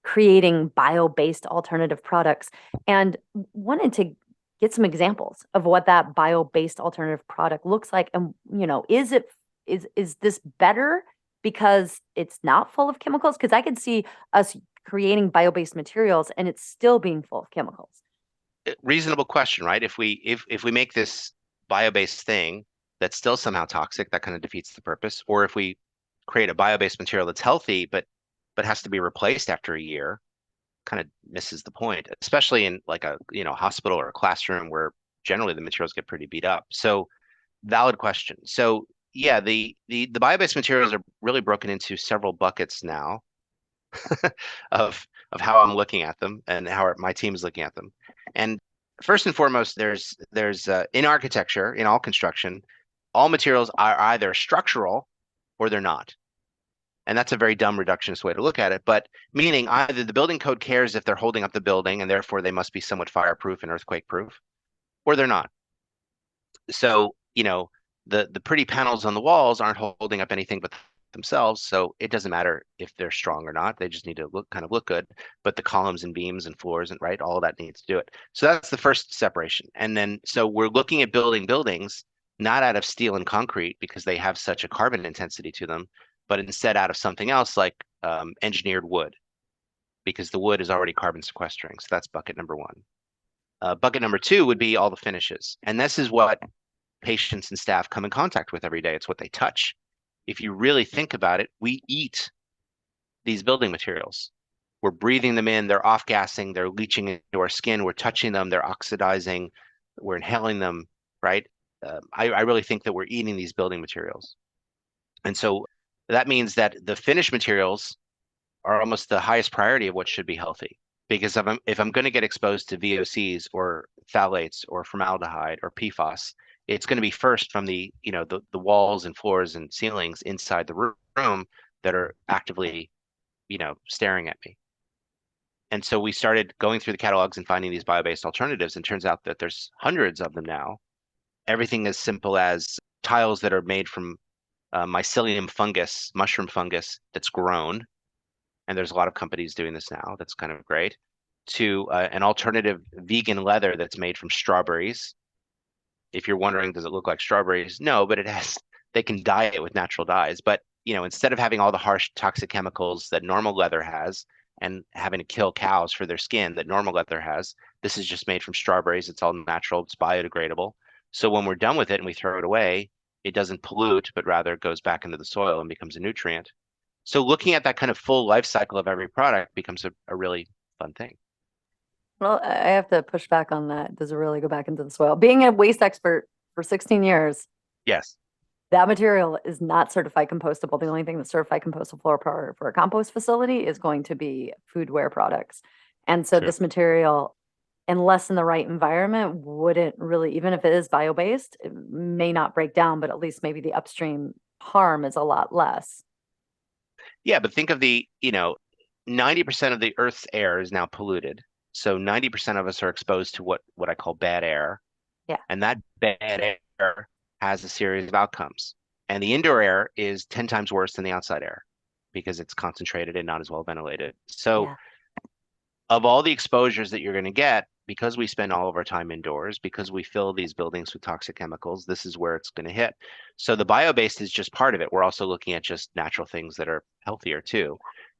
A: creating bio-based alternative products, and wanted to get some examples of what that bio-based alternative product looks like. And, is this better because it's not full of chemicals? Because I could see us creating bio-based materials and it's still being full of chemicals.
B: Reasonable question, right? If we make this bio-based thing that's still somehow toxic, that kind of defeats the purpose. Or if we create a bio-based material that's healthy but has to be replaced after a year, kind of misses the point, especially in like a hospital or a classroom where generally the materials get pretty beat up. So valid question. So yeah, the bio-based materials are really broken into several buckets now of how I'm looking at them and how my team is looking at them. And first and foremost, there's in architecture, in all construction, all materials are either structural or they're not. And that's a very dumb reductionist way to look at it, but meaning either the building code cares if they're holding up the building and therefore they must be somewhat fireproof and earthquake proof, or they're not. So, the pretty panels on the walls aren't holding up anything but themselves, so it doesn't matter if they're strong or not. They just need to look good. But the columns and beams and floors and right, all of that needs to do it. So that's the first separation. And then so we're looking at building buildings not out of steel and concrete because they have such a carbon intensity to them, but instead out of something else like engineered wood, because the wood is already carbon sequestering. So that's bucket number one. Bucket number two would be all the finishes. And this is what patients and staff come in contact with every day. It's what they touch. if you really think about it, we eat these building materials. We're breathing them in, they're off-gassing, they're leaching into our skin, we're touching them, they're oxidizing, we're inhaling them, right? I really think that we're eating these building materials. And so that means that the finished materials are almost the highest priority of what should be healthy. Because if I'm going to get exposed to VOCs or phthalates or formaldehyde or PFAS, it's going to be first from the walls and floors and ceilings inside the room that are actively, staring at me. And so we started going through the catalogs and finding these bio-based alternatives, and turns out that there's hundreds of them now. Everything as simple as tiles that are made from mycelium fungus, mushroom fungus that's grown, and there's a lot of companies doing this now. That's kind of great. To an alternative vegan leather that's made from strawberries. If you're wondering, does it look like strawberries? No, but they can dye it with natural dyes. But, instead of having all the harsh toxic chemicals that normal leather has and having to kill cows for their skin that normal leather has, this is just made from strawberries. It's all natural, it's biodegradable. So when we're done with it and we throw it away, it doesn't pollute, but rather goes back into the soil and becomes a nutrient. So looking at that kind of full life cycle of every product becomes a really fun thing.
A: Well, I have to push back on that. Does it really go back into the soil? Being a waste expert for 16 years,
B: Yes.
A: that material is not certified compostable. The only thing that's certified compostable for a compost facility is going to be foodware products. And so
B: True.
A: this material, unless in the right environment, wouldn't really, even if it is bio-based, it may not break down, but at least maybe the upstream harm is a lot less.
B: Yeah, but think of 90% of the Earth's air is now polluted. So 90% of us are exposed to what I call bad air.
A: Yeah.
B: And that bad air has a series of outcomes. And the indoor air is 10 times worse than the outside air because it's concentrated and not as well ventilated. So
A: Yeah.
B: of all the exposures that you're going to get, because we spend all of our time indoors, because we fill these buildings with toxic chemicals, this is where it's going to hit. So the bio-based is just part of it. We're also looking at just natural things that are healthier too.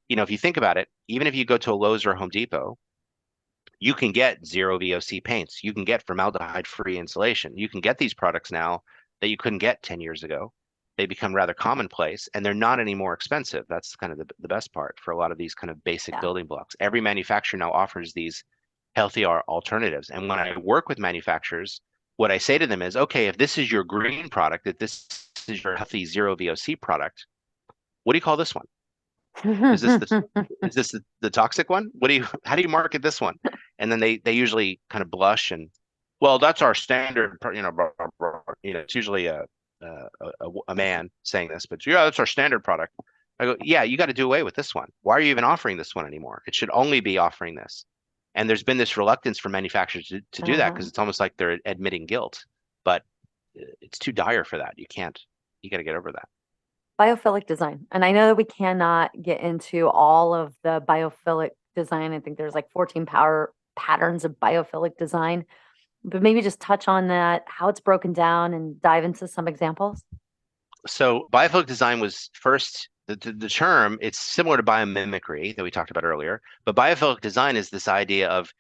B: If you think about it, even if you go to a Lowe's or a Home Depot, you can get zero VOC paints. You can get formaldehyde-free insulation. You can get these products now that you couldn't get 10 years ago. They become rather commonplace and they're not any more expensive. That's kind of the best part for a lot of these kind of basic
A: Yeah.
B: building blocks. Every manufacturer now offers these healthier alternatives. And when I work with manufacturers, what I say to them is, okay, if this is your green product, if this is your healthy zero VOC product, what do you call this one? Is this the toxic one? How do you market this one? And then they usually kind of blush and, well, that's our standard, blah, blah, blah. It's usually a man saying this, but yeah, that's our standard product. I go, yeah, you got to do away with this one. Why are you even offering this one anymore? It should only be offering this. And there's been this reluctance for manufacturers to do that because it's almost like they're admitting guilt, but it's too dire for that. You got to get over that.
A: Biophilic design. And I know that we cannot get into all of the biophilic design. I think there's like 14 power patterns of biophilic design, but maybe just touch on that, how it's broken down, and dive into some examples.
B: So biophilic design was first the term. It's similar to biomimicry that we talked about earlier, but biophilic design is this idea of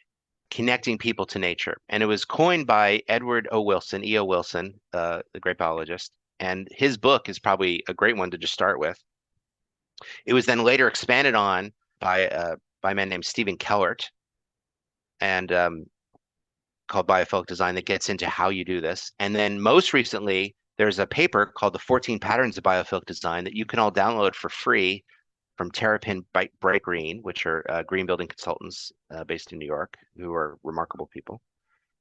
B: connecting people to nature, and it was coined by Edward O. Wilson, E.O. Wilson, the great biologist, and his book is probably a great one to just start with. It was then later expanded on by a man named Stephen Kellert, and called Biophilic Design that gets into how you do this. And then most recently, there's a paper called The 14 Patterns of Biophilic Design that you can all download for free from Terrapin Bright Green, which are green building consultants based in New York, who are remarkable people.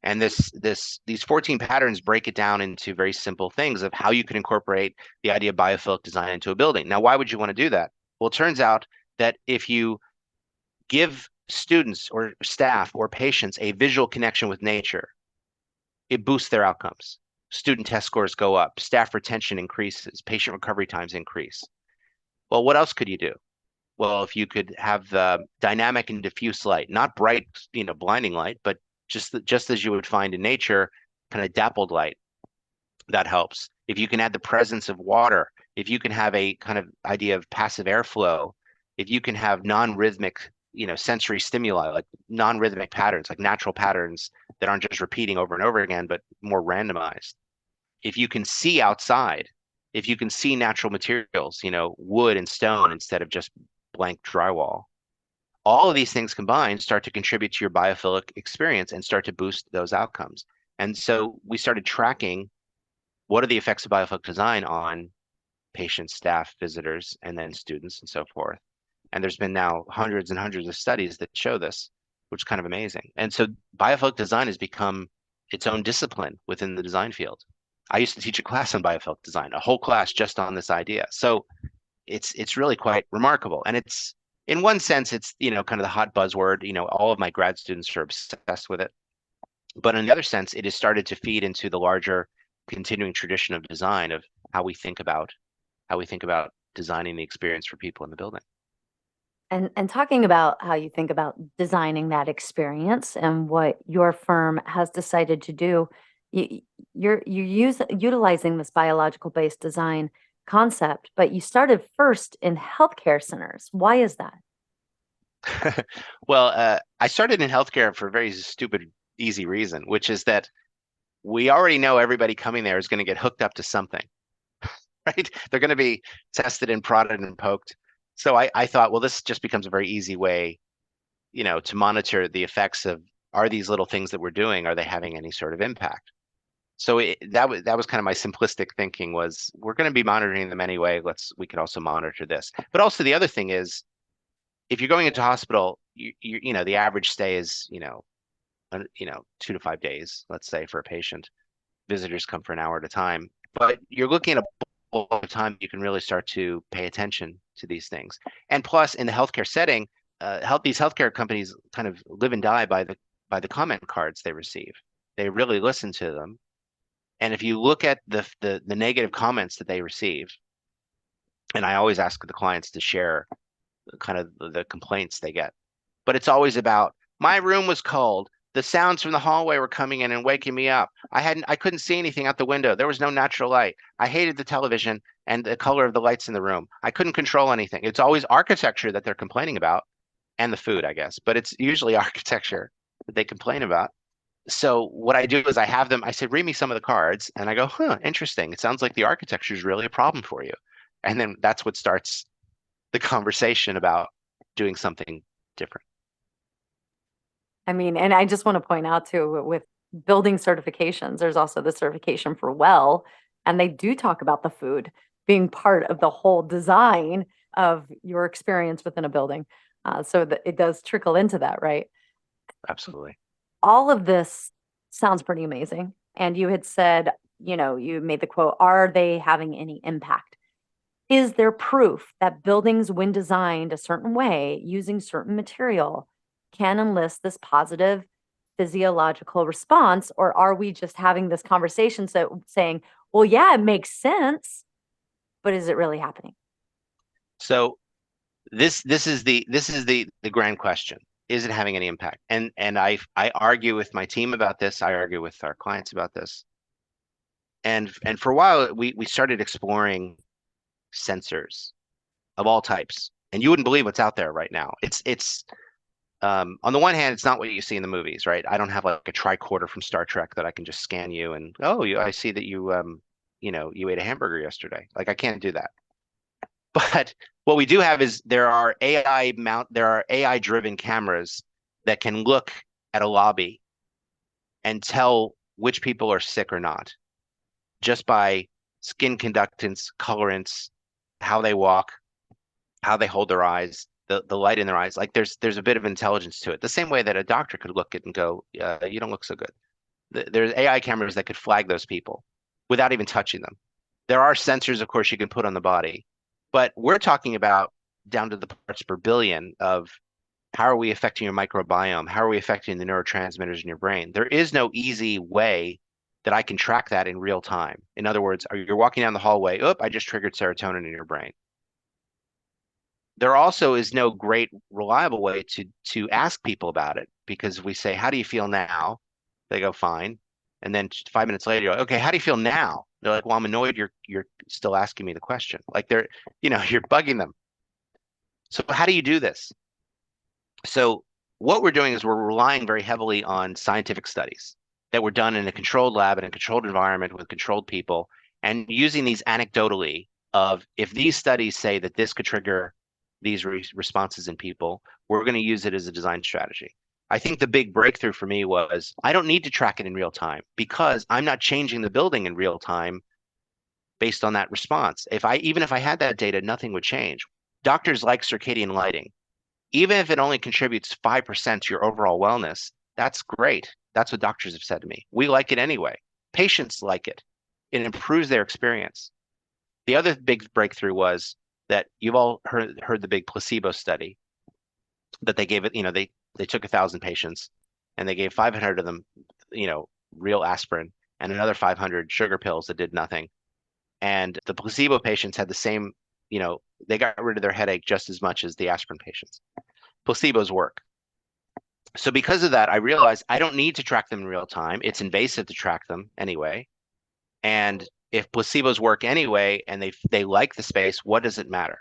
B: And these 14 patterns break it down into very simple things of how you can incorporate the idea of biophilic design into a building. Now, why would you want to do that? Well, it turns out that if you give students or staff or patients a visual connection with nature, it boosts their outcomes. Student test scores go up, staff retention increases, patient recovery times increase. Well, what else could you do? Well, if you could have the dynamic and diffuse light, not bright, blinding light, but just as you would find in nature, kind of dappled light, that helps. If you can add the presence of water, if you can have a kind of idea of passive airflow, if you can have non-rhythmic, sensory stimuli, like non-rhythmic patterns, like natural patterns that aren't just repeating over and over again, but more randomized. If you can see outside, if you can see natural materials, wood and stone instead of just blank drywall, all of these things combined start to contribute to your biophilic experience and start to boost those outcomes. And so we started tracking what are the effects of biophilic design on patients, staff, visitors, and then students and so forth. And there's been now hundreds and hundreds of studies that show this, which is kind of amazing. And so biophilic design has become its own discipline within the design field. I used to teach a class on biophilic design, a whole class just on this idea. So it's really quite remarkable. And it's in one sense, it's kind of the hot buzzword. All of my grad students are obsessed with it. But in the other sense, it has started to feed into the larger continuing tradition of design of how we think about designing the experience for people in the building.
A: And talking about how you think about designing that experience and what your firm has decided to do, you're utilizing this biological based design concept, but you started first in healthcare centers. Why is that?
B: Well, I started in healthcare for a very stupid, easy reason, which is that we already know everybody coming there is going to get hooked up to something, right? They're going to be tested and prodded and poked. So I thought, well, this just becomes a very easy way, to monitor the effects of, are these little things that we're doing, are they having any sort of impact? So that was kind of my simplistic thinking was we're going to be monitoring them anyway. We can also monitor this. But also the other thing is if you're going into hospital, the average stay is, 2 to 5 days, let's say, for a patient. Visitors come for an hour at a time, but you're looking at a long time. You can really start to pay attention to these things. And plus, in the healthcare setting, these healthcare companies kind of live and die by the comment cards they receive. They really listen to them. And if you look at the negative comments that they receive, and I always ask the clients to share kind of the complaints they get. But it's always about my room was cold. The sounds from the hallway were coming in and waking me up. I couldn't see anything out the window. There was no natural light. I hated the television and the color of the lights in the room. I couldn't control anything. It's always architecture that they're complaining about and the food, I guess, but it's usually architecture that they complain about. So what I do is I say, read me some of the cards, and I go, huh, interesting. It sounds like the architecture is really a problem for you. And then that's what starts the conversation about doing something different.
A: I mean, and I just want to point out too, with building certifications, there's also the certification for well, and they do talk about the food being part of the whole design of your experience within a building. So that it does trickle into that, right?
B: Absolutely.
A: All of this sounds pretty amazing. And you had said, you made the quote, are they having any impact? Is there proof that buildings, when designed a certain way using certain material, can enlist this positive physiological response? Or are we just having this conversation saying, well, yeah, it makes sense, but is it really happening?
B: So this is the grand question. Is it having any impact? And I argue with my team about this. I argue with our clients about this. And for a while we started exploring sensors of all types. And you wouldn't believe what's out there right now. It's on the one hand, it's not what you see in the movies, right? I don't have like a tricorder from Star Trek that I can just scan you and I see that you ate a hamburger yesterday. Like I can't do that. But what we do have is there are AI driven cameras that can look at a lobby and tell which people are sick or not just by skin conductance, colorants, how they walk, how they hold their eyes, the light in their eyes. Like there's a bit of intelligence to it. The same way that a doctor could look at and go, you don't look so good. There's AI cameras that could flag those people without even touching them. There are sensors, of course, you can put on the body, but we're talking about down to the parts per billion of how are we affecting your microbiome? How are we affecting the neurotransmitters in your brain? There is no easy way that I can track that in real time. In other words, you're walking down the hallway, I just triggered serotonin in your brain. There also is no great reliable way to ask people about it because we say, how do you feel now? They go, fine. And then 5 minutes later, you're like, okay, how do you feel now? They're like, well, I'm annoyed you're still asking me the question. Like you're bugging them. So how do you do this? So what we're doing is we're relying very heavily on scientific studies that were done in a controlled lab in a controlled environment with controlled people. and using these anecdotally of if these studies say that this could trigger these responses in people, we're going to use it as a design strategy. I think the big breakthrough for me was I don't need to track it in real time because I'm not changing the building in real time based on that response. Even if I had that data, nothing would change. Doctors like circadian lighting. Even if it only contributes 5% to your overall wellness, that's great. That's what doctors have said to me. We like it anyway. Patients like it. It improves their experience. The other big breakthrough was that you've all heard the big placebo study that they gave it, they took 1,000 patients and they gave 500 of them, real aspirin and another 500 sugar pills that did nothing. And the placebo patients had the same, they got rid of their headache just as much as the aspirin patients. Placebos work. So because of that, I realized I don't need to track them in real time. It's invasive to track them anyway. And if placebos work anyway and they like the space, what does it matter?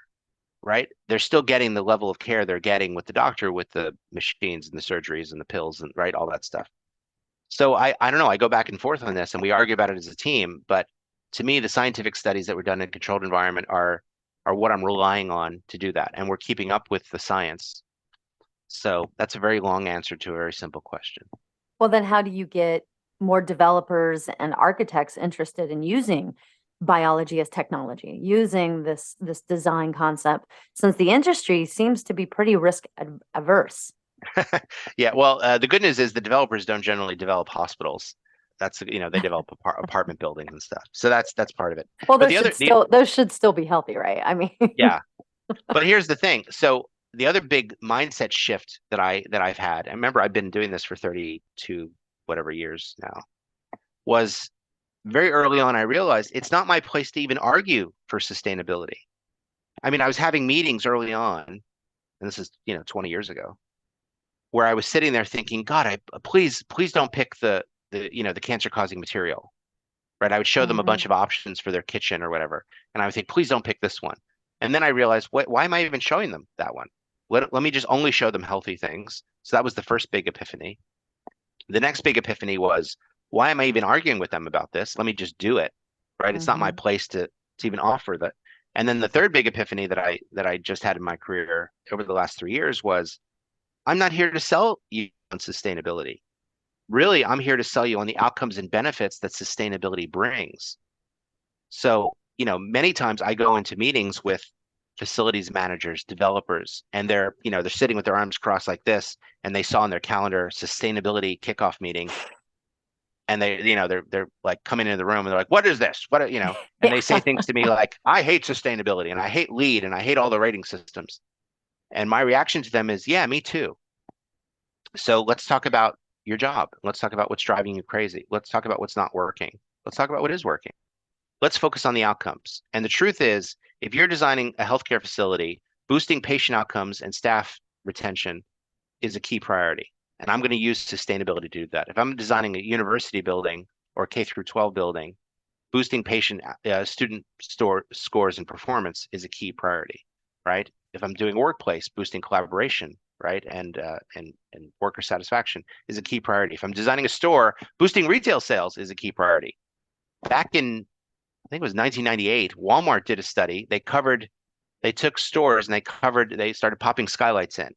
B: Right? They're still getting the level of care they're getting with the doctor, with the machines and the surgeries and the pills and right, all that stuff. So I don't know, I go back and forth on this and we argue about it as a team, but to me, the scientific studies that were done in a controlled environment are what I'm relying on to do that. And we're keeping up with the science. So that's a very long answer to a very simple question.
A: Well, then how do you get more developers and architects interested in using biology as technology, using this design concept, since the industry seems to be pretty risk averse?
B: Yeah, well, the good news is the developers don't generally develop hospitals. That's, they develop apartment buildings and stuff. So that's part of it.
A: Well,
B: But
A: those should still be healthy, right? I mean,
B: yeah, but here's the thing. So the other big mindset shift that I've had, and remember I've been doing this for 32 whatever years now, was very early on I realized it's not my place to even argue for sustainability. I mean, I was having meetings early on, and this is, 20 years ago, where I was sitting there thinking, God, please don't pick the cancer causing material, right? I would show them a
A: Mhm.
B: bunch of options for their kitchen or whatever, and I would think, please don't pick this one. And then I realized, why am I even showing them that one? Let me just only show them healthy things. So that was the first big epiphany. The next big epiphany was, why am I even arguing with them about this? Let me just do it, right? It's not my
A: Mhm.
B: place to even offer that. And then the third big epiphany that I just had in my career over the last 3 years was, I'm not here to sell you on sustainability. Really, I'm here to sell you on the outcomes and benefits that sustainability brings. So, many times I go into meetings with facilities managers, developers, and they're sitting with their arms crossed like this, and they saw on their calendar sustainability kickoff meeting, and they're like coming into the room and they're like, "What is this? And they say
A: Yeah.
B: things to me like, "I hate sustainability and I hate LEED and I hate all the rating systems." And my reaction to them is, "Yeah, me too. So let's talk about your job. Let's talk about what's driving you crazy. Let's talk about what's not working. Let's talk about what is working. Let's focus on the outcomes." And the truth is, if you're designing a healthcare facility, boosting patient outcomes and staff retention is a key priority. And I'm going to use sustainability to do that. If I'm designing a university building or K through 12 building, boosting patient student scores and performance is a key priority, right? If I'm doing a workplace, boosting collaboration, right, and worker satisfaction is a key priority. If I'm designing a store, boosting retail sales is a key priority. Back in, I think it was 1998, Walmart did a study. They took stores and they started popping skylights in,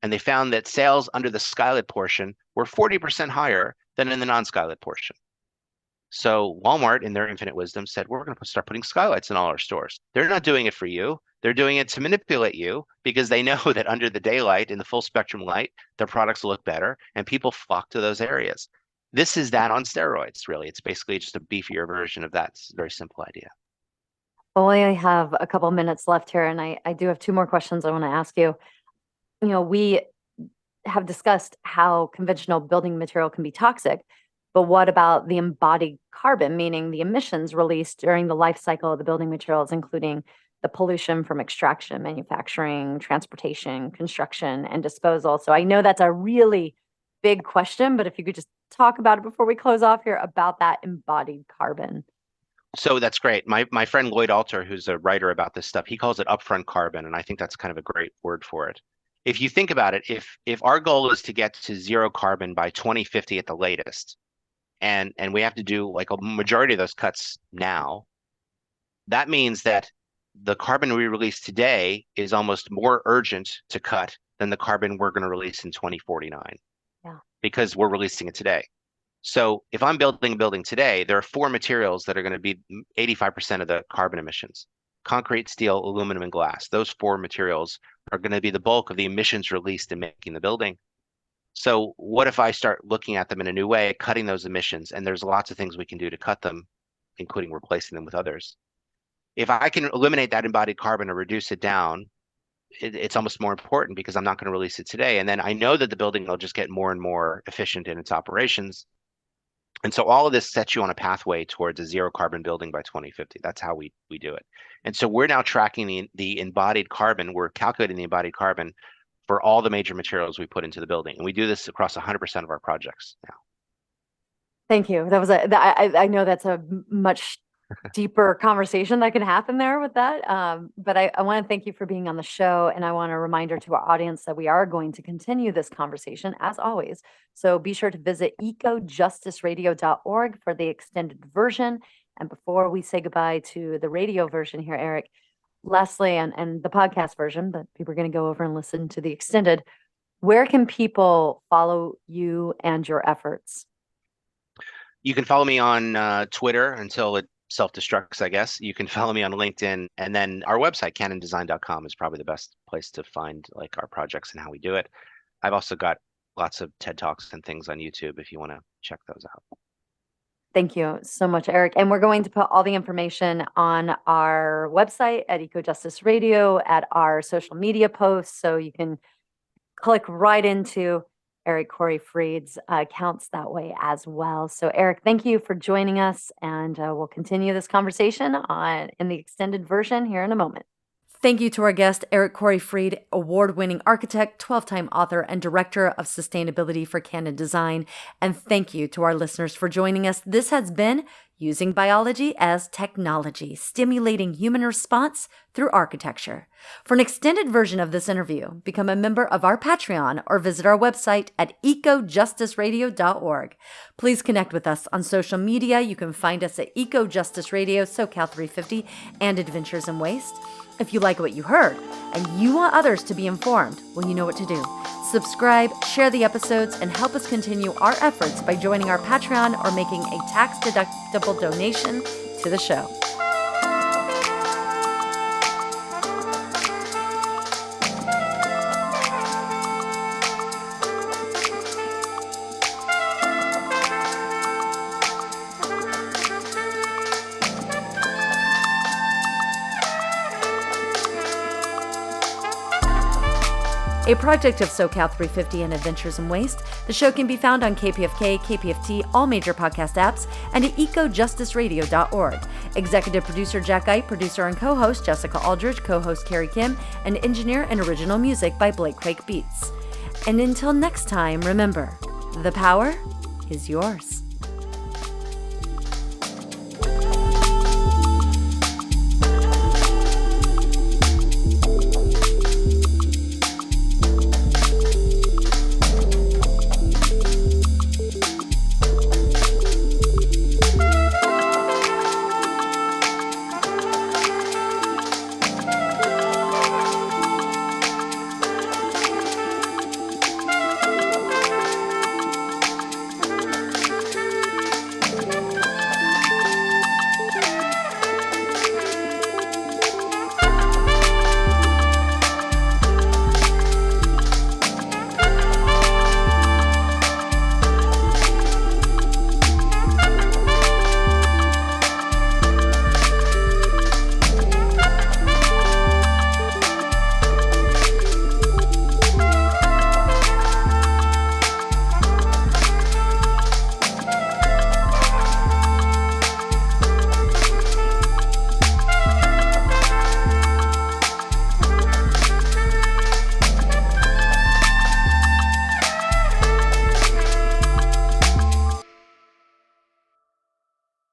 B: and they found that sales under the skylit portion were 40% higher than in the non-skylit portion. So Walmart, in their infinite wisdom, said, we're going to start putting skylights in all our stores. They're not doing it for you. They're doing it to manipulate you because they know that under the daylight, in the full spectrum light, their products look better and people flock to those areas. This is that on steroids, really. It's basically just a beefier version of that very simple idea.
A: Well, we only have a couple minutes left here, and I do have two more questions I want to ask you. We have discussed how conventional building material can be toxic, but what about the embodied carbon, meaning the emissions released during the life cycle of the building materials, including the pollution from extraction, manufacturing, transportation, construction, and disposal? So I know that's a really big question, but if you could just talk about it before we close off here about that embodied carbon.
B: So that's great. My friend Lloyd Alter, who's a writer about this stuff, he calls it upfront carbon, and I think that's kind of a great word for it. If you think about it, if our goal is to get to zero carbon by 2050 at the latest, and we have to do like a majority of those cuts now, That means that the carbon we release today is almost more urgent to cut than the carbon we're going to release in 2049
A: Yeah.
B: because we're releasing it today. So if I'm building a building today, there are four materials that are going to be 85% of the carbon emissions: concrete, steel, aluminum, and glass. Those four materials are going to be the bulk of the emissions released in making the building. So what if I start looking at them in a new way, cutting those emissions? And there's lots of things we can do to cut them, including replacing them with others. If I can eliminate that embodied carbon or reduce it down, it's almost more important because I'm not going to release it today. And then I know that the building will just get more and more efficient in its operations. And so all of this sets you on a pathway towards a zero carbon building by 2050. That's how we do it. And so we're now tracking the embodied carbon. We're calculating the embodied carbon for all the major materials we put into the building. And we do this across 100% of our projects now.
A: Thank you. I know that's a much deeper conversation that can happen there with that. But I want to thank you for being on the show. And I want a reminder to our audience that we are going to continue this conversation as always. So be sure to visit ecojusticeradio.org for the extended version. And before we say goodbye to the radio version here, Eric, lastly, and the podcast version, but people are going to go over and listen to the extended, where can people follow you and your efforts?
B: You can follow me on Twitter until it self-destructs, I guess. You can follow me on LinkedIn, and then our website, CannonDesign.com, is probably the best place to find like our projects and how we do it. I've also got lots of TED Talks and things on YouTube if you want to check those out.
A: Thank you so much, Eric. And we're going to put all the information on our website at EcoJustice Radio, at our social media posts, so you can click right into Eric Corey Freed's accounts that way as well. So Eric, thank you for joining us, and we'll continue this conversation in the extended version here in a moment. Thank you to our guest, Eric Corey Freed, award-winning architect, 12-time author, and director of sustainability for CannonDesign. And thank you to our listeners for joining us. This has been Using Biology as Technology, Stimulating Human Response Through Architecture. For an extended version of this interview, become a member of our Patreon or visit our website at ecojusticeradio.org. Please connect with us on social media. You can find us at EcoJustice Radio, SoCal 350, and Adventures in Waste. If you like what you heard and you want others to be informed, well, you know what to do. Subscribe, share the episodes, and help us continue our efforts by joining our Patreon or making a tax-deductible donation to the show. A project of SoCal 350 and Adventures in Waste, the show can be found on KPFK, KPFT, all major podcast apps, and at ecojusticeradio.org. Executive producer Jack Ite, producer and co-host Jessica Aldridge, co-host Carrie Kim, and engineer and original music by Blake Craig Beats. And until next time, remember, the power is yours.